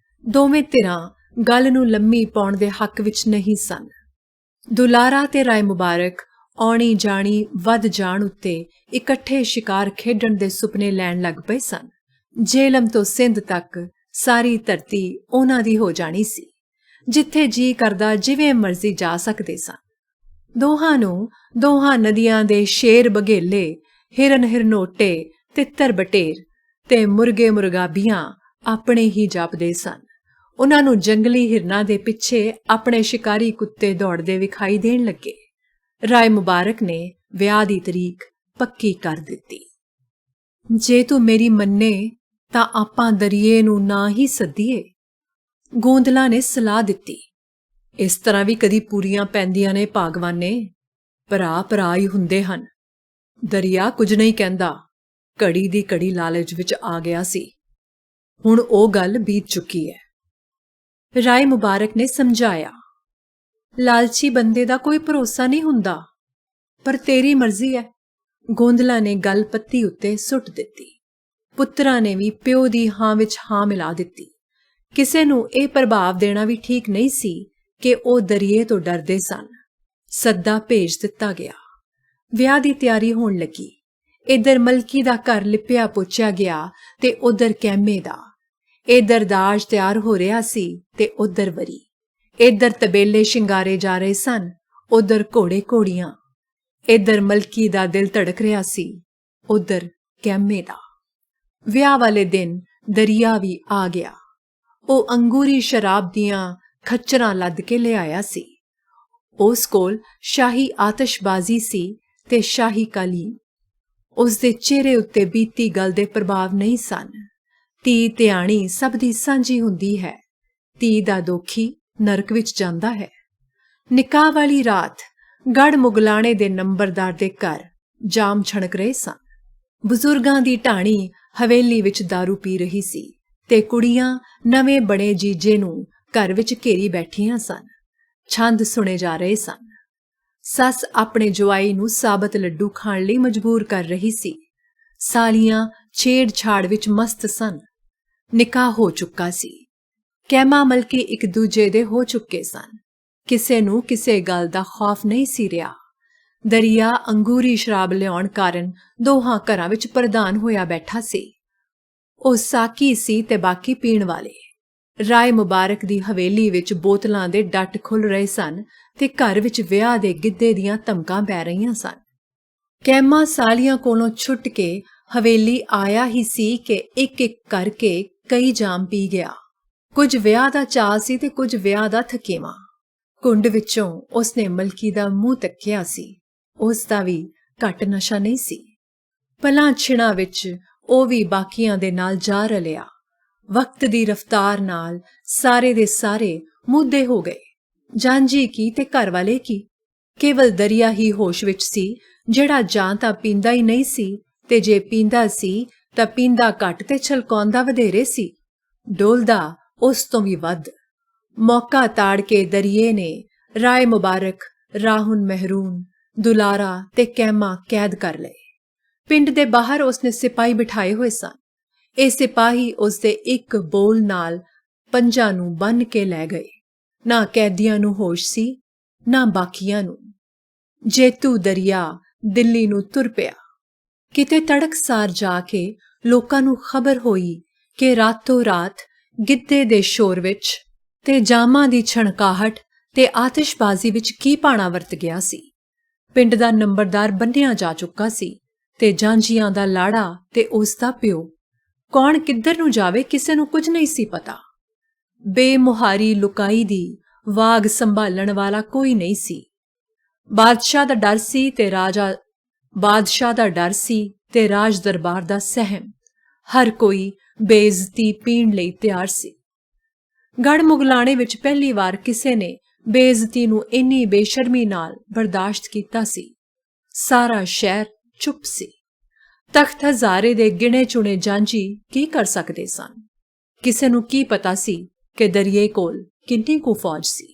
ਦੋਵੇਂ ਧਿਰਾਂ ਗੱਲ ਨੂੰ ਲੰਮੀ ਪਾਉਣ ਦੇ ਹੱਕ ਵਿੱਚ ਨਹੀਂ ਸਨ। ਦੁਲਾਰਾ ਤੇ ਰਾਏ ਮੁਬਾਰਕ ਆਉਣੀ ਜਾਣੀ ਵੱਧ ਜਾਣ ਉੱਤੇ ਇਕੱਠੇ ਸ਼ਿਕਾਰ ਖੇਡਣ ਦੇ ਸੁਪਨੇ ਲੈਣ ਲੱਗ ਪਏ ਸਨ। ਜੇਹਲਮ ਤੋਂ ਸਿੰਧ ਤੱਕ ਸਾਰੀ ਧਰਤੀ ਉਹਨਾਂ ਦੀ ਹੋ ਜਾਣੀ ਸੀ। ਜਿੱਥੇ ਜੀ ਕਰਦਾ ਜਿਵੇਂ ਮਰਜ਼ੀ ਜਾ ਸਕਦੇ ਸਨ। ਦੋਹਾਂ ਨੂੰ ਦੋਹਾਂ ਨਦੀਆਂ ਦੇ ਸ਼ੇਰ ਬਘੇਲੇ, ਹਿਰਨ ਹਿਰਨੋਟੇ, ਤਿੱਤਰ ਬਟੇਰ ਤੇ ਮੁਰਗੇ ਮੁਰਗਾਬੀਆਂ ਆਪਣੇ ਹੀ ਜਾਪਦੇ ਸਨ। ਉਹਨਾਂ ਨੂੰ ਜੰਗਲੀ ਹਿਰਨਾਂ ਦੇ ਪਿੱਛੇ ਆਪਣੇ ਸ਼ਿਕਾਰੀ ਕੁੱਤੇ ਦੌੜਦੇ ਵਿਖਾਈ ਦੇਣ ਲੱਗੇ। ਰਾਏ ਮੁਬਾਰਕ ਨੇ ਵਿਆਹ ਦੀ ਤਰੀਕ ਪੱਕੀ ਕਰ ਦਿੱਤੀ। ਜੇ ਤੂੰ ਮੇਰੀ ਮੰਨੇ ਤਾਂ ਆਪਾਂ ਦਰਿਏ ਨੂੰ ਨਾ ਹੀ ਸੱਦੀਏ, ਗੋਂਦਲਾ ਨੇ ਸਲਾਹ ਦਿੱਤੀ। ਇਸ ਤਰ੍ਹਾਂ ਵੀ ਕਦੀ ਪੂਰੀਆਂ ਪੈਂਦੀਆਂ ਨੇ ਭਾਗਵਾਨੇ, ਭਰਾ ਭਰਾ ਹੀ ਹੁੰਦੇ ਹਨ। ਦਰਿਆ ਕੁਝ ਨਹੀਂ ਕਹਿੰਦਾ, ਘੜੀ ਦੀ ਘੜੀ ਲਾਲਚ ਵਿੱਚ ਆ ਗਿਆ ਸੀ। ਹੁਣ ਉਹ ਗੱਲ ਬੀਤ ਚੁੱਕੀ ਹੈ। ਰਾਏ ਮੁਬਾਰਕ ਨੇ ਸਮਝਾਇਆ, ਲਾਲਚੀ ਬੰਦੇ ਦਾ ਕੋਈ ਭਰੋਸਾ ਨਹੀਂ ਹੁੰਦਾ, ਪਰ ਤੇਰੀ ਮਰਜ਼ੀ ਹੈ। ਗੋਂਦਲਾ ਨੇ ਗੱਲ ਪੱਤੀ ਉੱਤੇ ਸੁੱਟ ਦਿੱਤੀ। ਪੁੱਤਰਾਂ ਨੇ ਵੀ ਪਿਓ ਦੀ ਹਾਂ ਵਿੱਚ ਹਾਂ ਮਿਲਾ ਦਿੱਤੀ। ਕਿਸੇ ਨੂੰ ਇਹ ਪ੍ਰਭਾਵ ਦੇਣਾ ਵੀ ਠੀਕ ਨਹੀਂ ਸੀ ਕਿ ਉਹ ਦਰਿਏ ਤੋਂ ਡਰਦੇ ਸਨ। ਸੱਦਾ ਭੇਜ ਦਿੱਤਾ ਗਿਆ। ਵਿਆਹ ਦੀ ਤਿਆਰੀ ਹੋਣ ਲੱਗੀ। ਇੱਧਰ ਮਲਕੀ ਦਾ ਘਰ ਲਿਪਿਆ ਪੋਚਿਆ ਗਿਆ ਤੇ ਉੱਧਰ ਕਹਿਮੇ ਦਾ। ਇੱਧਰ ਦਾਜ ਤਿਆਰ ਹੋ ਰਿਹਾ ਸੀ ਤੇ ਉੱਧਰ ਵਰੀ। ਇੱਧਰ ਤਬੇਲੇ ਸ਼ਿੰਗਾਰੇ ਜਾ ਰਹੇ ਸਨ, ਉੱਧਰ ਘੋੜੇ ਘੋੜੀਆਂ। ਇੱਧਰ ਮਲਕੀ ਦਾ ਦਿਲ ਧੜਕ ਰਿਹਾ ਸੀ, ਉੱਧਰ ਕਹਿਮੇ ਦਾ। ਵਿਆਹ ਵਾਲੇ ਦਿਨ ਦਰਿਆ ਵੀ ਆ ਗਿਆ। ਉਹ ਅੰਗੂਰੀ ਸ਼ਰਾਬ ਦੀਆਂ ਖੱਚਰਾਂ ਲੱਦ ਕੇ ਲਿਆਇਆ ਸੀ। ਉਸ ਕੋਲ ਸ਼ਾਹੀ ਆਤਸ਼ਬਾਜ਼ੀ ਸੀ ਤੇ ਸ਼ਾਹੀ ਕਾਲੀਨ। ਉਸ ਦੇ ਚਿਹਰੇ ਉੱਤੇ ਬੀਤੀ ਗੱਲ ਦੇ ਪ੍ਰਭਾਵ ਨਹੀਂ ਸਨ। ਧੀ ਧਿਆਣੀ ਸਭ ਦੀ ਸਾਂਝੀ ਹੁੰਦੀ ਹੈ। ਧੀ ਦਾ ਦੋਖੀ ਨਰਕ ਵਿੱਚ ਜਾਂਦਾ ਹੈ। ਨਿਕਾਹ ਵਾਲੀ ਰਾਤ ਗੜ ਮੁਗਲਾਣੇ ਦੇ ਨੰਬਰਦਾਰ ਦੇ ਘਰ ਜਾਮ ਛਣਕ ਰਹੇ ਸਨ। ਬਜ਼ੁਰਗਾਂ ਦੀ ਢਾਣੀ ਹਵੇਲੀ ਵਿੱਚ ਦਾਰੂ ਪੀ ਰਹੀ ਸੀ ਤੇ ਕੁੜੀਆਂ ਨਵੇਂ ਬਣੇ ਜੀਜੇ ਨੂੰ ਘਰ ਵਿੱਚ ਘੇਰੀ ਬੈਠੀਆਂ ਸਨ। ਛੰਦ ਸੁਣੇ ਜਾ ਰਹੇ ਸਨ। ਸੱਸ ਆਪਣੇ ਜਵਾਈ ਨੂੰ ਸਾਬਤ ਲੱਡੂ ਖਾਣ ਲਈ ਮਜਬੂਰ ਕਰ ਰਹੀ ਸੀ। ਸਾਲੀਆਂ ਛੇੜ-ਛਾੜ ਵਿੱਚ ਮਸਤ ਸਨ। ਨਿਕਾਹ ਹੋ ਚੁੱਕਾ ਸੀ। ਕਹਿਮਾ ਮਲਕੀ ਇੱਕ ਦੂਜੇ ਦੇ ਹੋ ਚੁੱਕੇ ਸਨ। ਕਿਸੇ ਨੂੰ ਕਿਸੇ ਗੱਲ ਦਾ ਖੌਫ ਨਹੀਂ ਸੀ ਰਿਹਾ। ਦਰਿਆ ਅੰਗੂਰੀ ਸ਼ਰਾਬ ਲਿਆਉਣ ਕਾਰਨ ਦੋਹਾਂ ਘਰਾਂ ਵਿੱਚ ਪ੍ਰਧਾਨ ਹੋਇਆ ਬੈਠਾ ਸੀ। ਉਹ ਸਾਕੀ ਸੀ ਤੇ ਬਾਕੀ ਪੀਣ ਵਾਲੇ। ਰਾਏ ਮੁਬਾਰਕ ਦੀ ਹਵੇਲੀ ਵਿੱਚ ਬੋਤਲਾਂ ਦੇ ਡੱਟ ਖੁੱਲ ਰਹੇ ਸਨ ਤੇ ਘਰ ਵਿੱਚ ਵਿਆਹ ਦੇ ਗਿੱਧੇ ਦੀਆਂ ਧਮਕਾਂ ਪੈ ਰਹੀਆਂ ਸਨ। ਕਹਿਮਾ ਸਾਲੀਆਂ ਕੋਲੋਂ ਛੁੱਟ ਕੇ ਹਵੇਲੀ ਆਇਆ ਹੀ ਸੀ ਕਿ ਇੱਕ-ਇੱਕ ਕਰਕੇ ਕਈ ਜਾਮ ਪੀ ਗਿਆ। ਕੁਝ ਵਿਆਹ ਦਾ ਚਾਅ ਸੀ ਤੇ ਕੁਝ ਵਿਆਹ ਦਾ ਥਕੇਵਾਂ। ਕੁੰਡ ਵਿੱਚੋਂ ਉਸਨੇ ਮਲਕੀ ਦਾ ਮੂੰਹ ਤੱਕਿਆ ਸੀ। ਉਸ ਦਾ ਵੀ ਘੱਟ ਨਸ਼ਾ ਨਹੀਂ ਸੀ। ਪਲਾਂ ਛਿਣਾ ਵਿੱਚ ਉਹ ਵੀ ਬਾਕੀਆਂ ਦੇ ਨਾਲ ਜਾ ਰਲਿਆ। ਵਕਤ ਦੀ ਰਫ਼ਤਾਰ ਨਾਲ ਸਾਰੇ ਦੇ ਸਾਰੇ ਮੁੱਦੇ ਹੋ ਗਏ। ਜਾਂਝੀ ਕੀ ਤੇ ਘਰ ਵਾਲੇ ਕੀ। ਕੇਵਲ ਦਰਿਆ ਹੀ ਹੋਸ਼ ਵਿੱਚ ਸੀ, ਜਿਹੜਾ ਜਾਂ ਤਾਂ ਪੀਂਦਾ ਹੀ ਨਹੀਂ ਸੀ ਤੇ ਜੇ ਪੀਂਦਾ ਸੀ ਤਾਂ ਪੀਂਦਾ ਘੱਟ ਤੇ ਛਲਕਾਉਂਦਾ ਵਧੇਰੇ ਸੀ, ਡੋਲਦਾ ਉਸ ਤੋਂ ਵੀ ਵੱਧ। ਮੌਕਾ ਤਾੜ ਕੇ ਦਰਿਏ ਨੇ ਰਾਏ ਮੁਬਾਰਕ, ਰਾਹੁਨ ਮਹਿਰੂਨ, ਦੁਲਾਰਾ ਤੇ ਕਹਿਮਾ ਕੈਦ ਕਰ ਲਏ। ਪਿੰਡ ਦੇ ਬਾਹਰ ਉਸਨੇ ਸਿਪਾਹੀ ਬਿਠਾਏ ਹੋਏ ਸਨ। ਇਹ ਸਿਪਾਹੀ ਉਸਦੇ ਇੱਕ ਬੋਲ ਨਾਲ ਪੰਜਾਂ ਨੂੰ ਬੰਨ ਕੇ ਲੈ ਗਏ। ਨਾ ਕੈਦੀਆਂ ਨੂੰ ਹੋਸ਼ ਸੀ, ਨਾ ਬਾਕੀਆਂ ਨੂੰ। ਜੇਤੂ ਦਰਿਆ ਦਿੱਲੀ ਨੂੰ ਤੁਰ ਪਿਆ। ਕਿਤੇ ਤੜਕਸਾਰ ਜਾ ਕੇ ਲੋਕਾਂ ਨੂੰ ਖਬਰ ਹੋਈ ਕਿ ਰਾਤੋਂ ਰਾਤ ਗਿੱਧੇ ਦੇ ਸ਼ੋਰ ਵਿੱਚ ਤੇ ਜਾਮਾਂ ਦੀ ਛਣਕਾਹਟ ਤੇ ਆਤਿਸ਼ਬਾਜ਼ੀ ਵਿੱਚ ਕੀ ਭਾਣਾ ਵਰਤ ਗਿਆ ਸੀ। ਪਿੰਡ ਦਾ ਨੰਬਰਦਾਰ ਬੰਨਿਆ ਜਾ ਚੁੱਕਾ ਸੀ ਤੇ ਜਾਂਝੀਆਂ ਦਾ ਲਾੜਾ ਤੇ ਉਸ ਦਾ ਪਿਓ। ਕੌਣ ਕਿੱਧਰ ਨੂੰ ਜਾਵੇ ਕਿਸੇ ਨੂੰ ਕੁਝ ਨਹੀਂ ਸੀ ਪਤਾ। ਬੇਮੁਹਾਰੀ ਲੁਕਾਈ ਦੀ ਵਾਗ ਸੰਭਾਲਣ ਵਾਲਾ ਕੋਈ ਨਹੀਂ ਸੀ। ਬਾਦਸ਼ਾਹ ਦਾ ਡਰ ਸੀ ਤੇ ਰਾਜ ਦਰਬਾਰ ਦਾ ਸਹਿਮ। ਹਰ ਕੋਈ ਬੇਇੱਜ਼ਤੀ ਪੀਣ ਲਈ ਤਿਆਰ ਸੀ। ਗੜ੍ਹ ਮੁਗਲਾਣੇ ਵਿੱਚ ਪਹਿਲੀ ਵਾਰ ਕਿਸੇ ਨੇ ਬੇਇੱਜ਼ਤੀ ਨੂੰ ਇੰਨੀ ਬੇਸ਼ਰਮੀ ਨਾਲ ਬਰਦਾਸ਼ਤ ਕੀਤਾ ਸੀ। ਸਾਰਾ ਸ਼ਹਿਰ ਚੁੱਪ ਸੀ। ਤਖ਼ਤ ਹਜ਼ਾਰੇ ਦੇ ਗਿਣੇ ਚੁਣੇ ਜਾਂਝੀ ਕੀ ਕਰ ਸਕਦੇ ਸਨ? ਕਿਸੇ ਨੂੰ ਕੀ ਪਤਾ ਸੀ ਕਿ ਦਰਿਏ ਕੋਲ ਕਿੰਨੀ ਕੁ ਫੌਜ ਸੀ।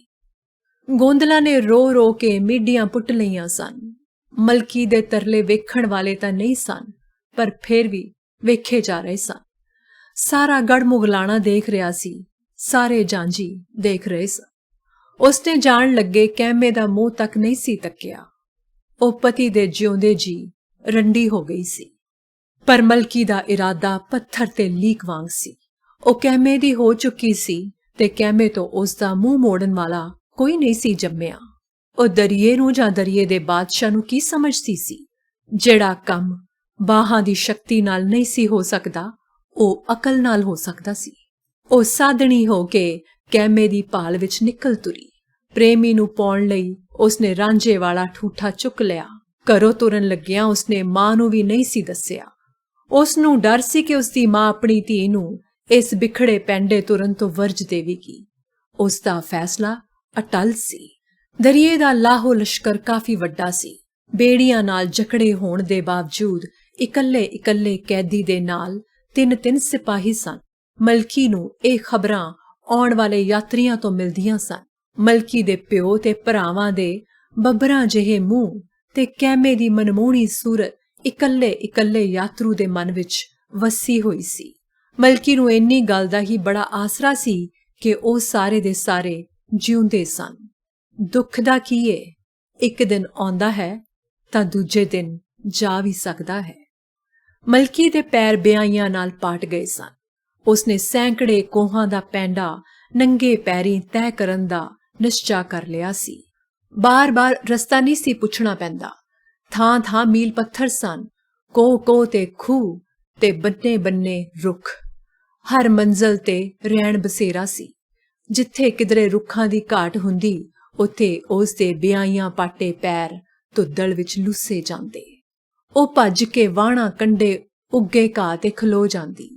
ਗੋਂਦਲਾਂ ਨੇ ਰੋ ਰੋ ਕੇ ਮੀਡੀਆਂ ਪੁੱਟ ਲਈਆਂ ਸਨ। ਮਲਕੀ ਦੇ ਤਰਲੇ ਵੇਖਣ ਵਾਲੇ ਤਾਂ ਨਹੀਂ ਸਨ, ਪਰ ਫਿਰ ਵੀ ਵੇਖੇ ਜਾ ਰਹੇ ਸਨ। ਸਾਰਾ ਗੜ੍ਹ ਮੁਗਲਾਣਾ ਦੇਖ ਰਿਹਾ ਸੀ, ਸਾਰੇ ਜਾਂਝੀ ਦੇਖ ਰਹੇ ਸਨ। ਉਸਨੇ ਜਾਣ ਲੱਗੇ ਕਹਿਮੇ ਦਾ ਮੂੰਹ ਤੱਕ ਨਹੀਂ ਸੀ ਤੱਕਿਆ। ਉਹ ਪਤੀ ਦੇ ਜਿਉਂਦੇ ਜੀ ਰੰਡੀ ਹੋ ਗਈ ਸੀ। ਪਰ ਮਲਕੀ ਦਾ ਇਰਾਦਾ ਪੱਥਰ ਤੇ ਲੀਕ ਵਾਂਗ ਸੀ। ਉਹ ਕਹਿਮੇ ਦੀ ਹੋ ਚੁੱਕੀ ਸੀ ਤੇ ਕਹਿਮੇ ਤੋਂ ਉਸ ਦਾ ਮੂੰਹ ਮੋੜਨ ਵਾਲਾ ਕੋਈ ਨਹੀਂ ਸੀ ਜੰਮਿਆ। ਉਹ ਦਰਿਏ ਨੂੰ ਜਾਂ ਦਰਿਏ ਦੇ ਬਾਦਸ਼ਾਹ ਨੂੰ ਕੀ ਸਮਝਦੀ ਸੀ? ਜਿਹੜਾ ਕੰਮ ਬਾਹਾਂ ਦੀ ਸ਼ਕਤੀ ਨਾਲ ਨਹੀਂ ਸੀ ਹੋ ਸਕਦਾ, ਉਹ ਅਕਲ ਨਾਲ ਹੋ ਸਕਦਾ ਸੀ। ਉਹ ਸਾਧਣੀ ਹੋ ਕੇ ਕਹਿਮੇ ਦੀ ਭਾਲ ਵਿੱਚ ਨਿਕਲ ਤੁਰੀ। ਪ੍ਰੇਮੀ ਨੂੰ ਪਾਉਣ ਲਈ ਉਸਨੇ ਰਾਂਝੇ ਵਾਲਾ ਠੂਠਾ ਚੁੱਕ ਲਿਆ। ਘਰੋਂ ਤੁਰਨ ਲੱਗਿਆਂ ਉਸਨੇ ਮਾਂ ਨੂੰ ਵੀ ਨਹੀਂ ਸੀ ਦੱਸਿਆ। ਉਸਨੂੰ ਡਰ ਸੀ ਕਿ ਉਸਦੀ ਮਾਂ ਆਪਣੀ ਧੀ ਨੂੰ ਇਸ ਬਿਖੜੇ ਪੈਂਡੇ ਤੁਰਨ ਤੋਂ ਵਰਜ ਦੇਵੇਗੀ। ਉਸਦਾ ਫੈਸਲਾ ਅਟਲ ਸੀ। ਦਰਿਏ ਦਾ ਲਾਹੋ ਲਸ਼ਕਰ ਕਾਫੀ ਵੱਡਾ ਸੀ। ਬੇੜੀਆਂ ਨਾਲ ਜਕੜੇ ਹੋਣ ਦੇ ਬਾਵਜੂਦ ਇਕੱਲੇ ਕੈਦੀ ਦੇ ਨਾਲ 3 ਸਿਪਾਹੀ ਸਨ। ਮਲਕੀ ਨੂੰ ਇਹ ਖਬਰਾਂ ਆਉਣ ਵਾਲੇ ਯਾਤਰੀਆਂ ਤੋਂ ਮਿਲਦੀਆਂ ਸਨ। ਮਲਕੀ ਦੇ ਪਿਓ ਤੇ ਭਰਾਵਾਂ ਦੇ ਬੱਬਰਾਂ ਜਿਹੇ ਮੂੰਹ ਤੇ ਕਹਿਮੇ ਦੀ ਮਨਮੋਹਣੀ ਸੂਰਤ ਇਕੱਲੇ ਯਾਤਰੂ ਦੇ ਮਨ ਵਿੱਚ ਵਸੀ ਹੋਈ ਸੀ। ਮਲਕੀ ਨੂੰ ਇੰਨੀ ਗੱਲ ਦਾ ਹੀ ਬੜਾ ਆਸਰਾ ਸੀ ਕਿ ਉਹ ਸਾਰੇ ਦੇ ਸਾਰੇ ਜਿਉਂਦੇ ਸਨ। ਦੁੱਖ ਦਾ ਕੀ ਏ, ਇੱਕ ਦਿਨ ਆਉਂਦਾ ਹੈ ਤਾਂ ਦੂਜੇ ਦਿਨ ਜਾ ਵੀ ਸਕਦਾ ਹੈ। ਮਲਕੀ ਦੇ ਪੈਰ ਬਿਆਈਆਂ ਨਾਲ ਪਾਟ ਗਏ ਸਨ। ਉਸਨੇ ਸੈਂਕੜੇ ਕੋਹਾਂ ਦਾ ਪੈਂਡਾ ਨੰਗੇ ਪੈਰੀਂ ਤੈਅ ਕਰਨ ਦਾ ਨਿਸ਼ਚਾ ਕਰ ਲਿਆ ਸੀ। ਬਾਰ-ਬਾਰ ਰਸਤਾ ਨਹੀਂ ਸੀ ਪੁੱਛਣਾ ਪੈਂਦਾ। ਥਾਂ ਮੀਲ ਪੱਥਰ ਸਨ, ਕੋਹ ਤੇ ਖੂਹ ਤੇ ਬੰਨੇ ਰੁੱਖ। ਹਰ ਮੰਜ਼ਲ ਤੇ ਰੈਣ ਬਸੇਰਾ ਸੀ। ਜਿੱਥੇ ਕਿਧਰੇ ਰੁੱਖਾਂ ਦੀ ਘਾਟ ਹੁੰਦੀ, ਉੱਥੇ ਉਸ ਦੇ ਬਿਆਈਆਂ ਪਾਟੇ ਪੈਰ ਧੁੱਦਲ ਵਿੱਚ ਲੁੱਸੇ ਜਾਂਦੇ। ਉਹ ਭੱਜ ਕੇ ਵਾਹਣਾ ਕੰਢੇ ਉੱਗੇ ਘਾਹ ਤੇ ਖਲੋ ਜਾਂਦੀ।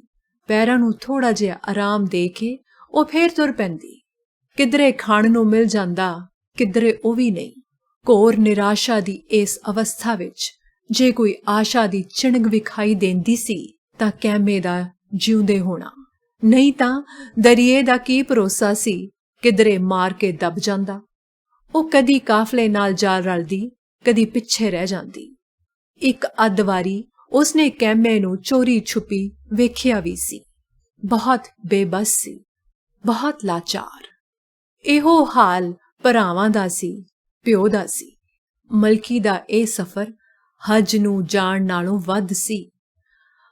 ਪੈਰਾਂ ਨੂੰ ਥੋੜਾ ਜਿਹਾ ਆਰਾਮ ਦੇ ਕੇ ਉਹ ਫੇਰ ਤੁਰ ਪੈਂਦੀ। ਕਿਧਰੇ ਖਾਣ ਨੂੰ ਮਿਲ ਜਾਂਦਾ, ਕਿਧਰੇ ਉਹ ਵੀ ਨਹੀਂ। ਘੋਰ ਨਿਰਾਸ਼ਾ ਦੀ ਇਸ ਅਵਸਥਾ ਵਿੱਚ ਜੇ ਕੋਈ ਆਸ਼ਾ ਦੀ ਚਿਣਗ ਵਿਖਾਈ ਦੇਂਦੀ ਸੀ ਤਾਂ ਕਹਿਮੇ ਦਾ ਜਿਉਂਦੇ ਹੋਣਾ, ਨਹੀਂ ਤਾਂ ਦਰਿਏ ਦਾ ਕੀ ਭਰੋਸਾ ਸੀ, ਕਿਧਰੇ ਮਾਰ ਕੇ ਦਬ ਜਾਂਦਾ। ਉਹ ਕਦੀ ਕਾਫਲੇ ਨਾਲ ਜਾ ਰਲਦੀ, ਕਦੀ ਪਿੱਛੇ ਰਹਿ ਜਾਂਦੀ। ਇੱਕ ਅੱਧ ਵਾਰੀ ਉਸਨੇ ਕਹਿਮੇ ਨੂੰ ਚੋਰੀ ਛੁਪੀ ਵੇਖਿਆ ਵੀ ਸੀ। ਬਹੁਤ ਬੇਬਸ ਸੀ, ਬਹੁਤ ਲਾਚਾਰ। ਇਹੋ ਹਾਲ ਭਰਾਵਾਂ ਦਾ ਸੀ, ਪਿਓ ਦਾ ਸੀ। ਮਲਕੀ ਦਾ ਇਹ ਸਫ਼ਰ ਹਜ ਨੂੰ ਜਾਣ ਨਾਲੋਂ ਵੱਧ ਸੀ।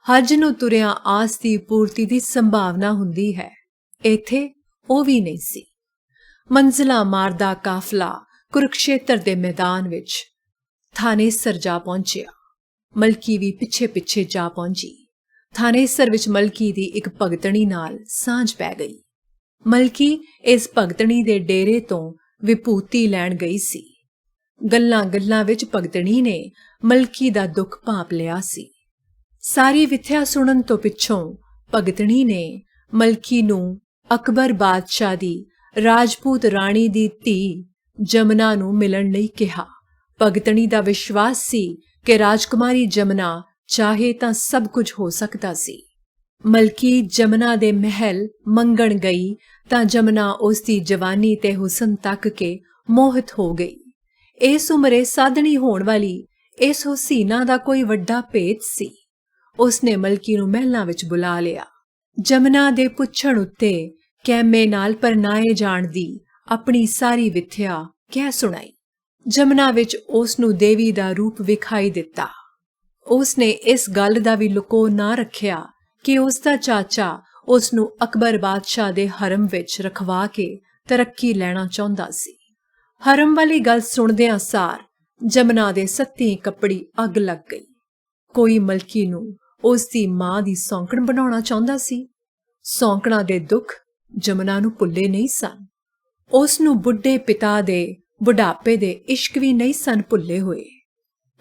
ਹਜ ਨੂੰ ਤੁਰਿਆਂ ਆਸ ਦੀ ਪੂਰਤੀ ਦੀ ਸੰਭਾਵਨਾ ਹੁੰਦੀ ਹੈ, ਇੱਥੇ ਉਹ ਵੀ ਨਹੀਂ ਸੀ। ਮੰਜ਼ਿਲਾਂ ਮਾਰਦਾ ਕਾਫਲਾ ਕੁਰੂਕਸ਼ੇਤਰ ਦੇ ਮੈਦਾਨ ਵਿੱਚ ਥਾਨੇਸਰ ਜਾ ਪਹੁੰਚਿਆ। ਮਲਕੀ ਵੀ ਪਿੱਛੇ ਜਾ ਪਹੁੰਚੀ। ਥਾਨੇਸਰ ਵਿੱਚ ਮਲਕੀ ਦੀ ਇੱਕ ਭਗਤਣੀ ਨਾਲ ਸਾਂਝ ਪੈ ਗਈ। ਮਲਕੀ ਇਸ ਭਗਤਣੀ ਦੇ ਡੇਰੇ ਤੋਂ ਵਿਭੂਤੀ ਲੈਣ ਗਈ ਸੀ। ਗੱਲਾਂ ਵਿੱਚ ਭਗਤਣੀ ਨੇ ਮਲਕੀ ਦਾ ਦੁੱਖ ਭਾਂਪ ਲਿਆ ਸੀ। ਸਾਰੀ ਵਿਥਿਆ ਸੁਣਨ ਤੋਂ ਪਿੱਛੋਂ ਭਗਤਣੀ ਨੇ ਮਲਕੀ ਨੂੰ ਅਕਬਰ ਬਾਦਸ਼ਾਹ ਦੀ ਰਾਜਪੂਤ ਰਾਣੀ ਦੀ ਧੀ ਜਮਨਾ ਨੂੰ ਮਿਲਣ ਲਈ ਕਿਹਾ। ਭਗਤਣੀ ਦਾ ਵਿਸ਼ਵਾਸ ਸੀ ਕਿ ਰਾਜਕੁਮਾਰੀ ਜਮਨਾ ਚਾਹੇ ਤਾਂ ਸਭ ਕੁਝ ਹੋ ਸਕਦਾ ਸੀ। ਮਲਕੀ ਜਮਨਾ ਦੇ ਮਹਿਲ ਮੰਗਣ ਗਈ ਤਾਂ ਜਮਨਾ ਉਸ ਦੀ ਜਵਾਨੀ ਤੇ ਹੁਸਨ ਤੱਕ ਕੇ ਮੋਹਿਤ ਹੋ ਗਈ। ਇਸ ਉਮਰੇ ਸਾਧਣੀ ਹੋਣ ਵਾਲੀ ਇਸ ਹੁਸੀਨਾ ਦਾ ਕੋਈ ਵੱਡਾ ਭੇਤ ਸੀ। ਉਸਨੇ ਮਲਕੀ ਨੂੰ ਮਹਿਲਾਂ ਵਿੱਚ ਬੁਲਾ ਲਿਆ। ਜਮਨਾ ਦੇ ਪੁੱਛਣ ਉੱਤੇ ਕਹਿਮੇ ਨਾਲ ਪਰਨਾਏ ਜਾਣ ਦੀ ਆਪਣੀ ਸਾਰੀ ਵਿਥਿਆ ਕਹਿ ਸੁਣਾਈ। ਜਮਨਾ ਵਿੱਚ ਉਸ ਨੂੰ ਦੇਵੀ ਦਾ ਰੂਪ ਵਿਖਾਈ ਦਿੱਤਾ। ਉਸਨੇ ਇਸ ਗੱਲ ਦਾ ਵੀ ਲੁਕੋ ਨਾ ਰੱਖਿਆ ਕਿ ਉਸ ਦਾ ਚਾਚਾ ਉਸ ਨੂੰ ਅਕਬਰ ਬਾਦਸ਼ਾਹ ਦੇ ਹਰਮ ਵਿੱਚ ਰਖਵਾ ਕੇ ਤਰੱਕੀ ਲੈਣਾ ਚਾਹੁੰਦਾ ਸੀ। ਹਰਮ ਵਾਲੀ ਗੱਲ ਸੁਣਦਿਆਂ ਸਾਰ ਜਮਨਾ ਦੇ ਸੱਤੀ ਕੱਪੜੀ ਅੱਗ ਲੱਗ ਗਈ। ਕੋਈ ਮਲਕੀ ਨੂੰ ਉਸ ਦੀ ਮਾਂ ਦੀ ਸੌਂਕਣ ਬਣਾਉਣਾ ਚਾਹੁੰਦਾ ਸੀ। ਸੌਂਕਣਾਂ ਦੇ ਦੁੱਖ ਜਮਨਾ ਨੂੰ ਭੁੱਲੇ ਨਹੀਂ ਸਨ। ਉਸ ਨੂੰ ਬੁੱਢੇ ਪਿਤਾ ਦੇ ਬੁਢਾਪੇ ਦੇ ਇਸ਼ਕ ਵੀ ਨਹੀਂ ਸਨ ਭੁੱਲੇ ਹੋਏ।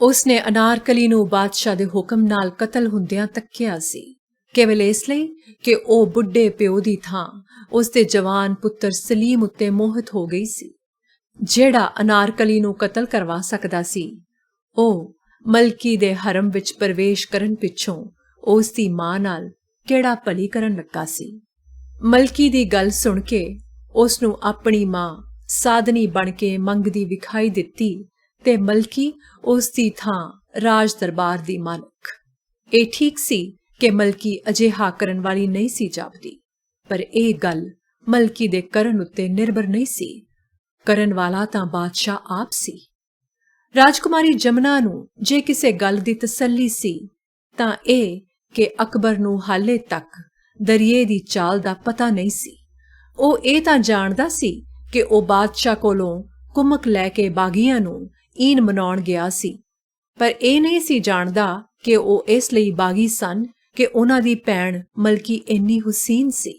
ਉਸ ਨੇ ਅਨਾਰਕਲੀ ਨੂੰ ਬਾਦਸ਼ਾਹ ਦੇ ਹੁਕਮ ਨਾਲ ਕਤਲ ਹੁੰਦਿਆਂ ਤੱਕਿਆ ਸੀ, ਕੇਵਲ ਇਸ ਲਈ ਕਿ ਉਹ ਬੁੱਢੇ ਪਿਓ ਦੀ ਥਾਂ ਉਸ ਦੇ ਜਵਾਨ ਪੁੱਤਰ ਸਲੀਮ ਉੱਤੇ ਮੋਹਿਤ ਹੋ ਗਈ ਸੀ, ਜਿਹੜਾ ਅਨਾਰਕਲੀ ਨੂੰ ਕਤਲ ਕਰਵਾ ਸਕਦਾ ਸੀ। ਉਹ ਮਲਕੀ ਦੇ ਹਰਮ ਵਿੱਚ ਪ੍ਰਵੇਸ਼ ਕਰਨ ਪਿੱਛੋਂ ਉਸ ਦੀ ਮਾਂ ਨਾਲ ਕਿਹੜਾ ਭਲੀ ਕਰਨ ਲੱਗਾ ਸੀ। ਮਲਕੀ ਦੀ ਗੱਲ ਸੁਣ ਕੇ ਉਸ ਨੂੰ ਆਪਣੀ ਮਾਂ ਸਾਧਨੀ ਬਣ ਕੇ ਮੰਗਦੀ ਵਿਖਾਈ ਦਿੱਤੀ ਤੇ ਮਲਕੀ ਉਸ ਦੀ ਥਾਂ ਰਾਜ ਦਰਬਾਰ ਦੀ ਮਾਲਕ। ਇਹ ਠੀਕ ਸੀ ਕਿ ਮਲਕੀ ਅਜਿਹਾ ਕਰਨ ਵਾਲੀ ਨਹੀਂ ਸੀ ਜਾਪਦੀ, ਪਰ ਇਹ ਗੱਲ ਮਲਕੀ ਦੇ ਕਰਨ ਉੱਤੇ ਨਿਰਭਰ ਨਹੀਂ ਸੀ। ਕਰਨ ਵਾਲਾ ਤਾਂ ਬਾਦਸ਼ਾਹ ਆਪ ਸੀ। ਰਾਜਕੁਮਾਰੀ ਜਮਨਾ ਨੂੰ ਜੇ ਕਿਸੇ ਗੱਲ ਦੀ ਤਸੱਲੀ ਸੀ ਤਾਂ ਇਹ ਕਿ ਅਕਬਰ ਨੂੰ ਹਾਲੇ ਤੱਕ ਦਰਿਏ ਦੀ ਚਾਲ ਦਾ ਪਤਾ ਨਹੀਂ ਸੀ। ਉਹ ਇਹ ਤਾਂ ਜਾਣਦਾ ਸੀ ਕਿ ਉਹ ਬਾਦਸ਼ਾਹ ਕੋਲੋਂ ਕੁਮਕ ਲੈ ਕੇ ਬਾਗੀਆਂ ਨੂੰ ਈਨ ਮਨਾਉਣ ਗਿਆ ਸੀ, ਪਰ ਇਹ ਨਹੀਂ ਸੀ ਜਾਣਦਾ ਕਿ ਉਹ ਇਸ ਲਈ ਬਾਗੀ ਸਨ ਕਿ ਉਹਨਾਂ ਦੀ ਭੈਣ ਮਲਕੀ ਇੰਨੀ ਹੁਸੀਨ ਸੀ।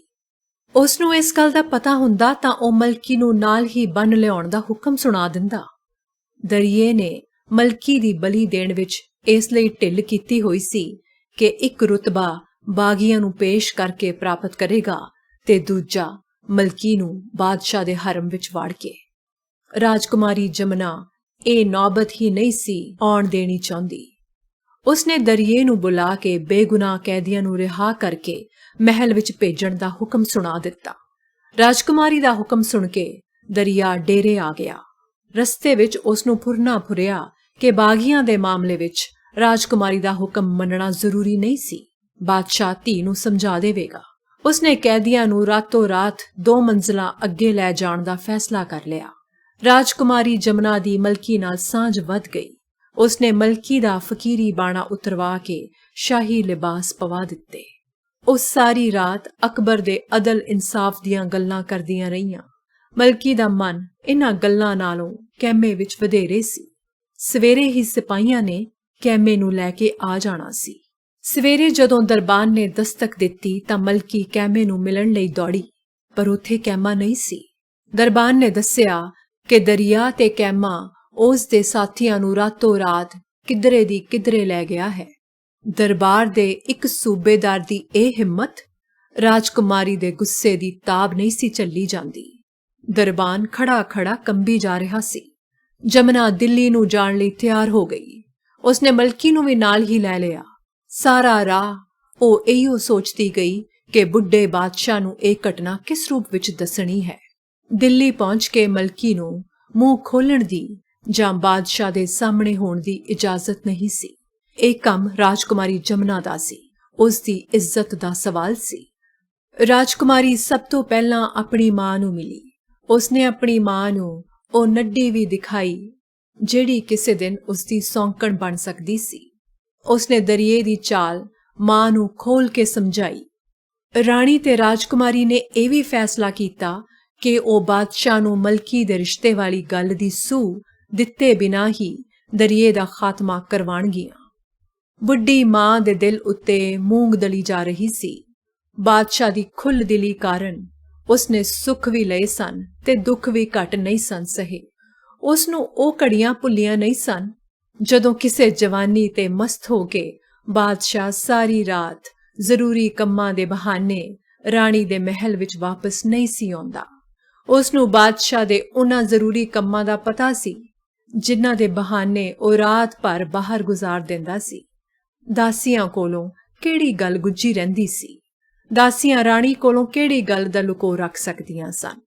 ਉਸ ਨੂੰ ਇਸ ਗੱਲ ਦਾ ਪਤਾ ਹੁੰਦਾ ਤਾਂ ਉਹ ਮਲਕੀ ਨੂੰ ਨਾਲ ਹੀ ਬੰਨ ਲਿਆਉਣ ਦਾ ਹੁਕਮ ਸੁਣਾ ਦਿੰਦਾ। ਦਰਿਏ ਨੇ ਮਲਕੀ ਦੀ ਬਲੀ ਦੇਣ ਵਿੱਚ ਇਸ ਲਈ ਢਿੱਲ ਕੀਤੀ ਹੋਈ ਸੀ ਕਿ ਇੱਕ ਰੁਤਬਾ ਬਾਗੀਆਂ ਨੂੰ ਪੇਸ਼ ਕਰਕੇ ਪ੍ਰਾਪਤ ਕਰੇਗਾ ਤੇ ਦੂਜਾ ਮਲਕੀ ਨੂੰ ਬਾਦਸ਼ਾਹ ਦੇ ਹਰਮ ਵਿੱਚ ਵਾੜ ਕੇ। ਰਾਜਕੁਮਾਰੀ ਜਮਨਾ ਇਹ ਨੌਬਤ ਹੀ ਨਹੀਂ ਸੀ ਆਉਣ ਦੇਣੀ ਚਾਹੁੰਦੀ। ਉਸਨੇ ਦਰਿਏ ਨੂੰ ਬੁਲਾ ਕੇ ਬੇਗੁਨਾਹ ਕੈਦੀਆਂ ਨੂੰ ਰਿਹਾ ਕਰਕੇ ਮਹਿਲ ਵਿੱਚ ਭੇਜਣ ਦਾ ਹੁਕਮ ਸੁਣਾ ਦਿੱਤਾ। ਰਾਜਕੁਮਾਰੀ ਦਾ ਹੁਕਮ ਸੁਣ ਕੇ ਦਰਿਆ ਡੇਰੇ ਆ ਗਿਆ। ਰਸਤੇ ਵਿੱਚ ਉਸ ਨੂੰ ਫੁਰਨਾ ਫੁਰਿਆ ਕਿ ਬਾਗੀਆਂ ਦੇ ਮਾਮਲੇ ਵਿੱਚ ਰਾਜਕੁਮਾਰੀ ਦਾ ਹੁਕਮ ਮੰਨਣਾ ਜ਼ਰੂਰੀ ਨਹੀਂ ਸੀ। ਬਾਦਸ਼ਾਹ ਧੀ ਨੂੰ ਸਮਝਾ ਦੇਵੇਗਾ। ਉਸਨੇ ਕੈਦੀਆਂ ਨੂੰ ਰਾਤੋਂ ਰਾਤ 2 ਮੰਜ਼ਲਾਂ ਅੱਗੇ ਲੈ ਜਾਣ ਦਾ ਫੈਸਲਾ ਕਰ ਲਿਆ। ਰਾਜਕੁਮਾਰੀ ਜਮਨਾ ਦੀ ਮਲਕੀ ਨਾਲ ਸਾਂਝ ਵੱਧ ਗਈ। ਉਸਨੇ ਮਲਕੀ ਦਾ ਫਕੀਰੀ ਬਾਣਾ ਉਤਰਵਾ ਕੇ ਸ਼ਾਹੀ ਲਿਬਾਸ ਪਵਾ ਦਿੱਤੇ। ਉਹ ਸਾਰੀ ਰਾਤ ਅਕਬਰ ਦੇ ਅਦਲ ਇਨਸਾਫ ਦੀਆਂ ਗੱਲਾਂ ਕਰਦੀਆਂ ਰਹੀਆਂ। ਮਲਕੀ ਦਾ ਮਨ ਇਹਨਾਂ ਗੱਲਾਂ ਨਾਲੋਂ ਕੈਮੇ ਵਿੱਚ ਵਧੇਰੇ ਸੀ। ਸਵੇਰੇ ਹੀ ਸਿਪਾਹੀਆਂ ਨੇ ਕੈਮੇ ਨੂੰ ਲੈ ਕੇ ਆ ਜਾਣਾ ਸੀ। ਸਵੇਰੇ ਜਦੋਂ ਦਰਬਾਨ ਨੇ ਦਸਤਕ ਦਿੱਤੀ ਤਾਂ ਮਲਕੀ ਕੈਮੇ ਨੂੰ ਮਿਲਣ ਲਈ ਦੌੜੀ, ਪਰ ਉੱਥੇ ਕੈਮਾ ਨਹੀਂ ਸੀ। ਦਰਬਾਨ ਨੇ ਦੱਸਿਆ ਕਿ ਦਰਿਆ ਤੇ ਕੈਮਾ ਉਸ ਦੇ ਸਾਥੀਆਂ ਨੂੰ ਰਾਤੋਂ ਰਾਤ ਕਿਧਰੇ ਦੀ ਕਿਧਰੇ ਲੈ ਗਿਆ ਹੈ। ਦਰਬਾਰ ਦੇ ਇੱਕ ਸੂਬੇਦਾਰ ਦੀ ਇਹ ਹਿੰਮਤ ਰਾਜਕੁਮਾਰੀ ਦੇ ਗੁੱਸੇ ਦੀ ਤਾਬ ਨਹੀਂ ਸੀ ਝੱਲੀ ਜਾਂਦੀ। ਦਰਬਾਨ ਖੜਾ ਖੜਾ ਕੰਬੀ ਜਾ ਰਿਹਾ ਸੀ। ਜਮਨਾ ਦਿੱਲੀ ਨੂੰ ਜਾਣ ਲਈ ਤਿਆਰ ਹੋ ਗਈ। ਉਸਨੇ ਮਲਕੀ ਨੂੰ ਵੀ ਨਾਲ ਹੀ ਲੈ ਲਿਆ। ਸਾਰਾ ਰਾਹ ਉਹ ਇਹੋ ਸੋਚਦੀ ਗਈ ਕਿ ਬੁੱਢੇ ਬਾਦਸ਼ਾਹ ਨੂੰ ਇਹ ਘਟਨਾ ਕਿਸ ਰੂਪ ਵਿੱਚ ਦੱਸਣੀ ਹੈ। ਦਿੱਲੀ ਪਹੁੰਚ ਕੇ ਮਲਕੀ ਨੂੰ ਮੂੰਹ ਖੋਲਣ ਦੀ ਜਾਂ ਬਾਦਸ਼ਾਹ ਦੇ ਸਾਹਮਣੇ ਹੋਣ ਦੀ ਇਜਾਜ਼ਤ ਨਹੀਂ ਸੀ। ਇਹ ਕੰਮ ਰਾਜਕੁਮਾਰੀ ਜਮਨਾ ਦਾ ਸੀ। ਉਸ ਦੀ ਇੱਜ਼ਤ ਦਾ ਸਵਾਲ ਸੀ। ਰਾਜਕੁਮਾਰੀ ਸਭ ਤੋਂ ਪਹਿਲਾਂ ਆਪਣੀ ਮਾਂ ਨੂੰ ਮਿਲੀ। ਉਸਨੇ ਆਪਣੀ ਮਾਂ ਨੂੰ ਉਹ ਨੱਡੀ ਵੀ ਦਿਖਾਈ ਜਿਹੜੀ ਕਿਸੇ ਦਿਨ ਉਸ ਦੀ ਸੌਂਕਣ ਬਣ ਸਕਦੀ ਸੀ। ਉਸਨੇ ਦਰਿਏ ਦੀ ਚਾਲ ਮਾਂ ਨੂੰ ਖੋਲ ਕੇ ਸਮਝਾਈ। ਰਾਣੀ ਤੇ ਰਾਜਕੁਮਾਰੀ ਨੇ ਇਹ ਵੀ ਫੈਸਲਾ ਕੀਤਾ ਕਿ ਉਹ ਬਾਦਸ਼ਾਹ ਨੂੰ ਮਲਕੀ ਦੇ ਰਿਸ਼ਤੇ ਵਾਲੀ ਗੱਲ ਦੀ ਸੂਹ ਦਿੱਤੇ ਬਿਨਾਂ ਹੀ ਦਰਿਏ ਦਾ ਖਾਤਮਾ ਕਰਵਾਉਣਗੀਆਂ। ਬੁੱਢੀ ਮਾਂ ਦੇ ਦਿਲ ਉੱਤੇ ਮੂੰਗ ਦਲੀ ਜਾ ਰਹੀ ਸੀ। ਬਾਦਸ਼ਾਹ ਦੀ ਖੁੱਲ੍ਹ ਦਿਲੀ ਕਾਰਨ ਉਸਨੇ ਸੁੱਖ ਵੀ ਲਏ ਸਨ ਤੇ ਦੁੱਖ ਵੀ ਘੱਟ ਨਹੀਂ ਸਨ ਸਹੇ। ਉਸ ਨੂੰ ਉਹ ਘੜੀਆਂ ਭੁੱਲੀਆਂ ਨਹੀਂ ਸਨ ਜਦੋਂ ਕਿਸੇ ਜਵਾਨੀ ਤੇ ਮਸਤ ਹੋ ਕੇ ਬਾਦਸ਼ਾਹ ਸਾਰੀ ਰਾਤ ਜ਼ਰੂਰੀ ਕੰਮਾਂ ਦੇ ਬਹਾਨੇ ਰਾਣੀ ਦੇ ਮਹਿਲ ਵਿੱਚ ਵਾਪਸ ਨਹੀਂ ਸੀ ਆਉਂਦਾ। ਉਸ ਨੂੰ ਬਾਦਸ਼ਾਹ ਦੇ ਉਹਨਾਂ ਜ਼ਰੂਰੀ ਕੰਮਾਂ ਦਾ ਪਤਾ ਸੀ ਜਿਨ੍ਹਾਂ ਦੇ ਬਹਾਨੇ ਉਹ ਰਾਤ ਭਰ ਬਾਹਰ ਗੁਜ਼ਾਰ ਦਿੰਦਾ ਸੀ। ਦਾਸੀਆਂ ਕੋਲੋਂ ਕਿਹੜੀ ਗੱਲ ਗੁੱਝੀ ਰਹਿੰਦੀ ਸੀ। ਦਾਸੀਆਂ ਰਾਣੀ ਕੋਲੋਂ ਕਿਹੜੀ ਗੱਲ ਦਾ ਲੁਕੋ ਰੱਖ ਸਕਦੀਆਂ ਸਨ।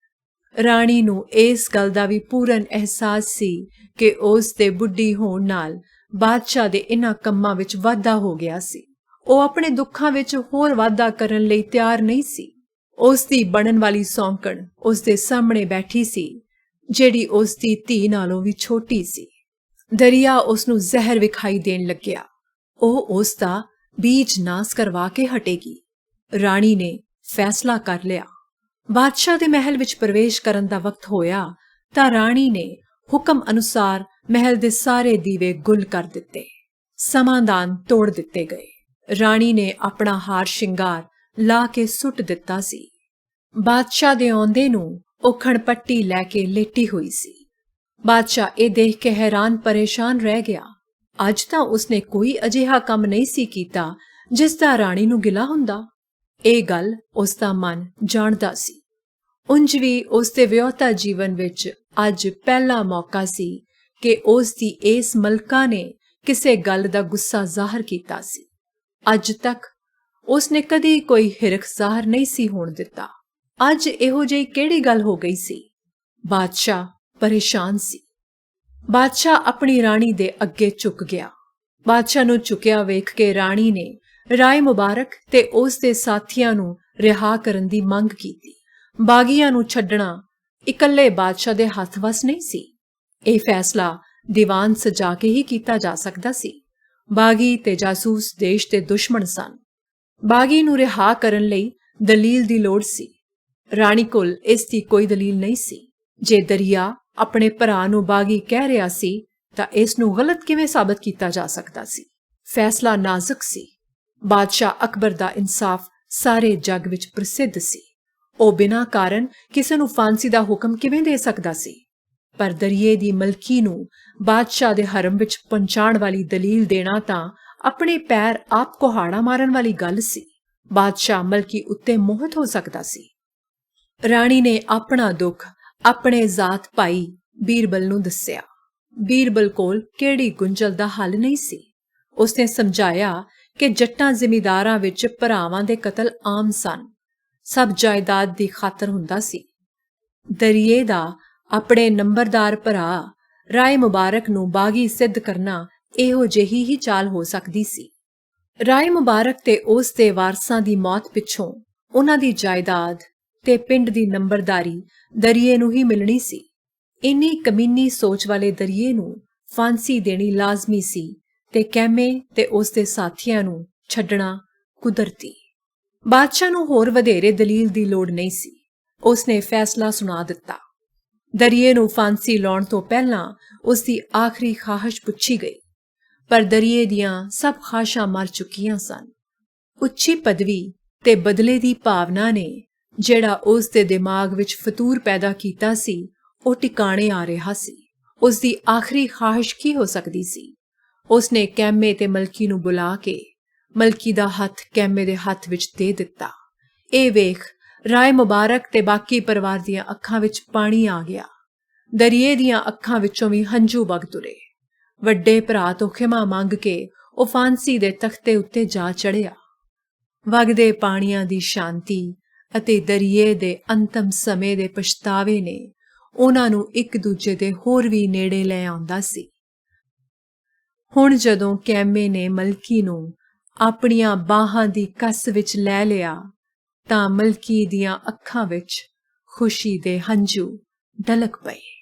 ਰਾਣੀ ਨੂੰ ਇਸ ਗੱਲ ਦਾ ਵੀ ਪੂਰਨ ਅਹਿਸਾਸ ਸੀ ਕਿ ਉਸ ਦੇ ਬੁੱਢੀ ਹੋਣ ਨਾਲ ਬਾਦਸ਼ਾਹ ਦੇ ਇਹਨਾਂ ਕੰਮਾਂ ਵਿੱਚ ਵਾਧਾ ਹੋ ਗਿਆ ਸੀ। ਉਹ ਆਪਣੇ ਦੁੱਖਾਂ ਵਿੱਚ ਹੋਰ ਵਾਧਾ ਕਰਨ ਲਈ ਤਿਆਰ ਨਹੀਂ ਸੀ। ਉਸ ਦੀ ਬਣਨ ਵਾਲੀ ਸੌਂਕਣ ਉਸ ਦੇ ਸਾਹਮਣੇ ਬੈਠੀ ਸੀ, ਜਿਹੜੀ ਉਸ ਦੀ ਧੀ ਨਾਲੋਂ ਵੀ ਛੋਟੀ ਸੀ। ਦਰਿਆ ਉਸ ਨੂੰ ਜ਼ਹਿਰ ਵਿਖਾਈ ਦੇਣ ਲੱਗਿਆ। ਉਹ ਉਸ ਦਾ ਬੀਜ ਨਾਸ ਕਰਵਾ ਕੇ ਹਟੇਗੀ। ਰਾਣੀ ਨੇ ਫੈਸਲਾ ਕਰ ਲਿਆ। ਬਾਦਸ਼ਾਹ ਦੇ ਮਹਿਲ ਵਿੱਚ ਪ੍ਰਵੇਸ਼ ਕਰਨ ਦਾ ਵਕਤ ਹੋਇਆ ਤਾਂ ਰਾਣੀ ਨੇ ਹੁਕਮ ਅਨੁਸਾਰ ਮਹਿਲ ਦੇ ਸਾਰੇ ਦੀਵੇ ਗੁੱਲ ਕਰ ਦਿੱਤੇ। ਸਮਾਧਾਨ ਤੋੜ ਦਿੱਤੇ ਗਏ। ਰਾਣੀ ਨੇ ਆਪਣਾ ਹਾਰ ਸ਼ਿੰਗਾਰ ਲਾ ਕੇ ਸੁੱਟ ਦਿੱਤਾ ਸੀ। ਬਾਦਸ਼ਾਹ ਦੇ ਆਉਂਦੇ ਨੂੰ ਉਹ ਖਣਪੱਟੀ ਲੈ ਕੇ ਲੇਟੀ ਹੋਈ ਸੀ। ਬਾਦਸ਼ਾਹ ਇਹ ਦੇਖ ਕੇ ਹੈਰਾਨ ਪਰੇਸ਼ਾਨ ਰਹਿ ਗਿਆ। ਅੱਜ ਤਾਂ ਉਸਨੇ ਕੋਈ ਅਜਿਹਾ ਕੰਮ ਨਹੀਂ ਸੀ ਕੀਤਾ ਜਿਸ ਦਾ ਰਾਣੀ ਨੂੰ ਗਿਲਾ ਹੁੰਦਾ। ਇਹ ਗੱਲ ਉਸ ਦਾ ਮਨ ਜਾਣਦਾ ਸੀ। ਉਂਝ ਵੀ ਉਸ ਦੇ ਵਿਆਹੁਤਾ ਜੀਵਨ ਵਿੱਚ ਅੱਜ ਪਹਿਲਾ ਮੌਕਾ ਸੀ ਕਿ ਉਸ ਦੀ ਇਸ ਮਲਕਾ ਨੇ ਕਿਸੇ ਗੱਲ ਦਾ ਗੁੱਸਾ ਜ਼ਾਹਰ ਕੀਤਾ ਸੀ। ਅੱਜ ਤੱਕ ਉਸਨੇ ਕਦੀ ਕੋਈ ਹਿਰਖ ਜ਼ਾਹਰ ਨਹੀਂ ਸੀ ਹੋਣ ਦਿੱਤਾ। ਅੱਜ ਇਹੋ ਜਿਹੀ ਕਿਹੜੀ ਗੱਲ ਹੋ ਗਈ ਸੀ? ਬਾਦਸ਼ਾਹ ਪਰੇਸ਼ਾਨ ਸੀ। ਬਾਦਸ਼ਾਹ ਆਪਣੀ ਰਾਣੀ ਦੇ ਅੱਗੇ ਝੁਕ ਗਿਆ। ਬਾਦਸ਼ਾਹ ਨੂੰ ਝੁਕਿਆ ਵੇਖ ਕੇ ਰਾਣੀ ਨੇ ਰਾਏ ਮੁਬਾਰਕ ਤੇ ਉਸ ਦੇ ਸਾਥੀਆਂ ਨੂੰ ਰਿਹਾ ਕਰਨ ਦੀ ਮੰਗ ਕੀਤੀ। ਬਾਗੀਆਂ ਨੂੰ ਛੱਡਣਾ ਇਕੱਲੇ ਬਾਦਸ਼ਾਹ ਦੇ ਹੱਥ ਵੱਸ ਨਹੀਂ ਸੀ। ਇਹ ਫੈਸਲਾ ਦੀਵਾਨ ਸਜਾ ਕੇ ਹੀ ਕੀਤਾ ਜਾ ਸਕਦਾ ਸੀ। ਬਾਗੀ ਤੇ ਜਾਸੂਸ ਦੇਸ਼ ਦੇ ਦੁਸ਼ਮਣ ਸਨ। ਬਾਗੀ ਨੂੰ ਰਿਹਾ ਕਰਨ ਲਈ ਦਲੀਲ ਦੀ ਲੋੜ ਸੀ। ਰਾਣੀ ਕੋਲ ਇਸ ਦੀ ਕੋਈ ਦਲੀਲ ਨਹੀਂ ਸੀ। ਜੇ ਦਰਿਆ ਆਪਣੇ ਭਰਾ ਨੂੰ ਬਾਗੀ ਕਹਿ ਰਿਹਾ ਸੀ ਤਾਂ ਇਸ ਨੂੰ ਗਲਤ ਕਿਵੇਂ ਸਾਬਤ ਕੀਤਾ ਜਾ ਸਕਦਾ ਸੀ? ਫੈਸਲਾ ਨਾਜ਼ੁਕ ਸੀ। ਬਾਦਸ਼ਾਹ ਅਕਬਰ ਦਾ ਇਨਸਾਫ ਸਾਰੇ ਜੱਗ ਵਿੱਚ ਪ੍ਰਸਿੱਧ ਸੀ। ਉਹ ਬਿਨਾਂ ਕਾਰਨ ਕਿਸੇ ਨੂੰ ਫਾਂਸੀ ਦਾ ਹੁਕਮ ਕਿਵੇਂ ਦੇ ਸਕਦਾ ਸੀ? ਪਰ ਦਰਿਏ ਦੀ ਮਲਕੀ ਨੂੰ ਬਾਦਸ਼ਾਹ ਦੇ ਹਰਮ ਵਿੱਚ ਪਹੁੰਚਾਉਣ ਵਾਲੀ ਦਲੀਲ ਦੇਣਾ ਤਾਂ ਆਪਣੇ ਪੈਰ ਆਪ ਕੁਹਾੜਾ ਮਾਰਨ ਵਾਲੀ ਗੱਲ ਸੀ। ਬਾਦਸ਼ਾਹ ਮਲਕੀ ਉੱਤੇ ਮੋਹਿਤ ਹੋ ਸਕਦਾ ਸੀ। ਰਾਣੀ ਨੇ ਆਪਣਾ ਦੁੱਖ ਆਪਣੇ ਜ਼ਾਤ ਭਾਈ ਬੀਰਬਲ ਨੂੰ ਦੱਸਿਆ। ਬੀਰਬਲ ਕੋਲ ਕਿਹੜੀ ਗੁੰਝਲ ਦਾ ਹੱਲ ਨਹੀਂ ਸੀ। ਉਸਨੇ ਸਮਝਾਇਆ ਕਿ ਜੱਟਾਂ ਜ਼ਿਮੀਂਦਾਰਾਂ ਵਿੱਚ ਭਰਾਵਾਂ ਦੇ ਕਤਲ ਆਮ ਸਨ। ਸਭ ਜਾਇਦਾਦ ਦੀ ਖਾਤਰ ਹੁੰਦਾ ਸੀ। ਦਰਿਏ ਦਾ ਆਪਣੇ ਨੰਬਰਦਾਰ ਭਰਾ ਰਾਏ ਮੁਬਾਰਕ ਨੂੰ ਬਾਗੀ ਸਿੱਧ ਕਰਨਾ ਇਹੋ ਜਿਹੀ ਹੀ ਚਾਲ ਹੋ ਸਕਦੀ ਸੀ। ਰਾਏ ਮੁਬਾਰਕ ਤੇ ਉਸ ਦੇ ਵਾਰਸਾਂ ਦੀ ਮੌਤ ਪਿੱਛੋਂ ਉਹਨਾਂ ਦੀ ਜਾਇਦਾਦ ਤੇ ਪਿੰਡ ਦੀ ਨੰਬਰਦਾਰੀ ਦਰਿਏ ਨੂੰ ਹੀ ਮਿਲਣੀ ਸੀ। ਇੰਨੀ ਕਮੀਨੀ ਸੋਚ ਵਾਲੇ ਦਰਿਏ ਨੂੰ ਫਾਂਸੀ ਦੇਣੀ ਲਾਜ਼ਮੀ ਸੀ ਤੇ ਕੈਮੇ ਤੇ ਉਸ ਦੇ ਸਾਥੀਆਂ ਨੂੰ ਛੱਡਣਾ ਕੁਦਰਤੀ। ਬਾਦਸ਼ਾਹ ਨੂੰ ਹੋਰ ਵਧੇਰੇ ਦਲੀਲ ਦੀ ਲੋੜ ਨਹੀਂ ਸੀ। ਉਸਨੇ ਫੈਸਲਾ ਸੁਣਾ ਦਿੱਤਾ। ਦਰਿਏ ਨੂੰ ਫਾਂਸੀ ਲਾਉਣ ਤੋਂ ਪਹਿਲਾਂ ਉਸ ਦੀ ਆਖਰੀ ਖਾਹਿਸ਼ ਪੁੱਛੀ ਗਈ, ਪਰ ਦਰਿਏ ਦੀਆਂ ਸਭ ਖਾਹਿਸ਼ਾਂ ਮਰ ਚੁੱਕੀਆਂ ਸਨ। ਉੱਚੀ ਪਦਵੀ ਤੇ ਬਦਲੇ ਦੀ ਭਾਵਨਾ ਨੇ ਜਿਹੜਾ ਉਸ ਦੇ ਦਿਮਾਗ ਵਿੱਚ ਫਤੂਰ ਪੈਦਾ ਕੀਤਾ ਸੀ, ਉਹ ਟਿਕਾਣੇ ਆ ਰਿਹਾ ਸੀ। ਉਸ ਦੀ ਆਖਰੀ ਖਾਹਿਸ਼ ਕੀ ਹੋ ਸਕਦੀ ਸੀ? ਉਸਨੇ ਕੈਮੇ ਤੇ ਮਲਕੀ ਨੂੰ ਬੁਲਾ ਕੇ ਮਲਕੀ ਦਾ ਹੱਥ ਕੈਮੇ ਦੇ ਹੱਥ ਵਿੱਚ ਦੇ ਦਿੱਤਾ। ਇਹ ਵੇਖ ਰਾਏ ਮੁਬਾਰਕ ਤੇ ਬਾਕੀ ਪਰਿਵਾਰ ਦੀਆਂ ਅੱਖਾਂ ਵਿੱਚ ਪਾਣੀ ਆ ਗਿਆ। ਦਰਿਏ ਦੀਆਂ ਅੱਖਾਂ ਵਿੱਚੋਂ ਵੀ ਹੰਝੂ ਵਗ ਤੁਰੇ। ਵੱਡੇ ਭਰਾ ਤੋਂ ਖਿਮਾ ਮੰਗ ਕੇ ਉਹ ਫਾਂਸੀ ਦੇ ਤਖਤੇ ਉੱਤੇ ਜਾ ਚੜ੍ਹਿਆ। ਵਗਦੇ ਪਾਣੀਆਂ ਦੀ ਸ਼ਾਂਤੀ ਅਤੇ ਦਰਿਏ ਦੇ ਅੰਤਮ ਸਮੇਂ ਦੇ ਪਛਤਾਵੇ ਨੇ ਉਹਨਾਂ ਨੂੰ ਇੱਕ ਦੂਜੇ ਦੇ ਹੋਰ ਵੀ ਨੇੜੇ ਲੈ ਆਉਂਦਾ ਸੀ। ਹੁਣ ਜਦੋਂ ਕੈਮੇ ਨੇ ਮਲਕੀ ਨੂੰ ਆਪਣੀਆਂ ਬਾਹਾਂ ਦੀ ਕੱਸ ਵਿੱਚ ਲੈ ਲਿਆ ਤਾਂ ਮਲਕੀ ਦੀਆਂ ਅੱਖਾਂ ਵਿੱਚ ਖੁਸ਼ੀ ਦੇ ਹੰਝੂ ਢਲਕ ਪਏ।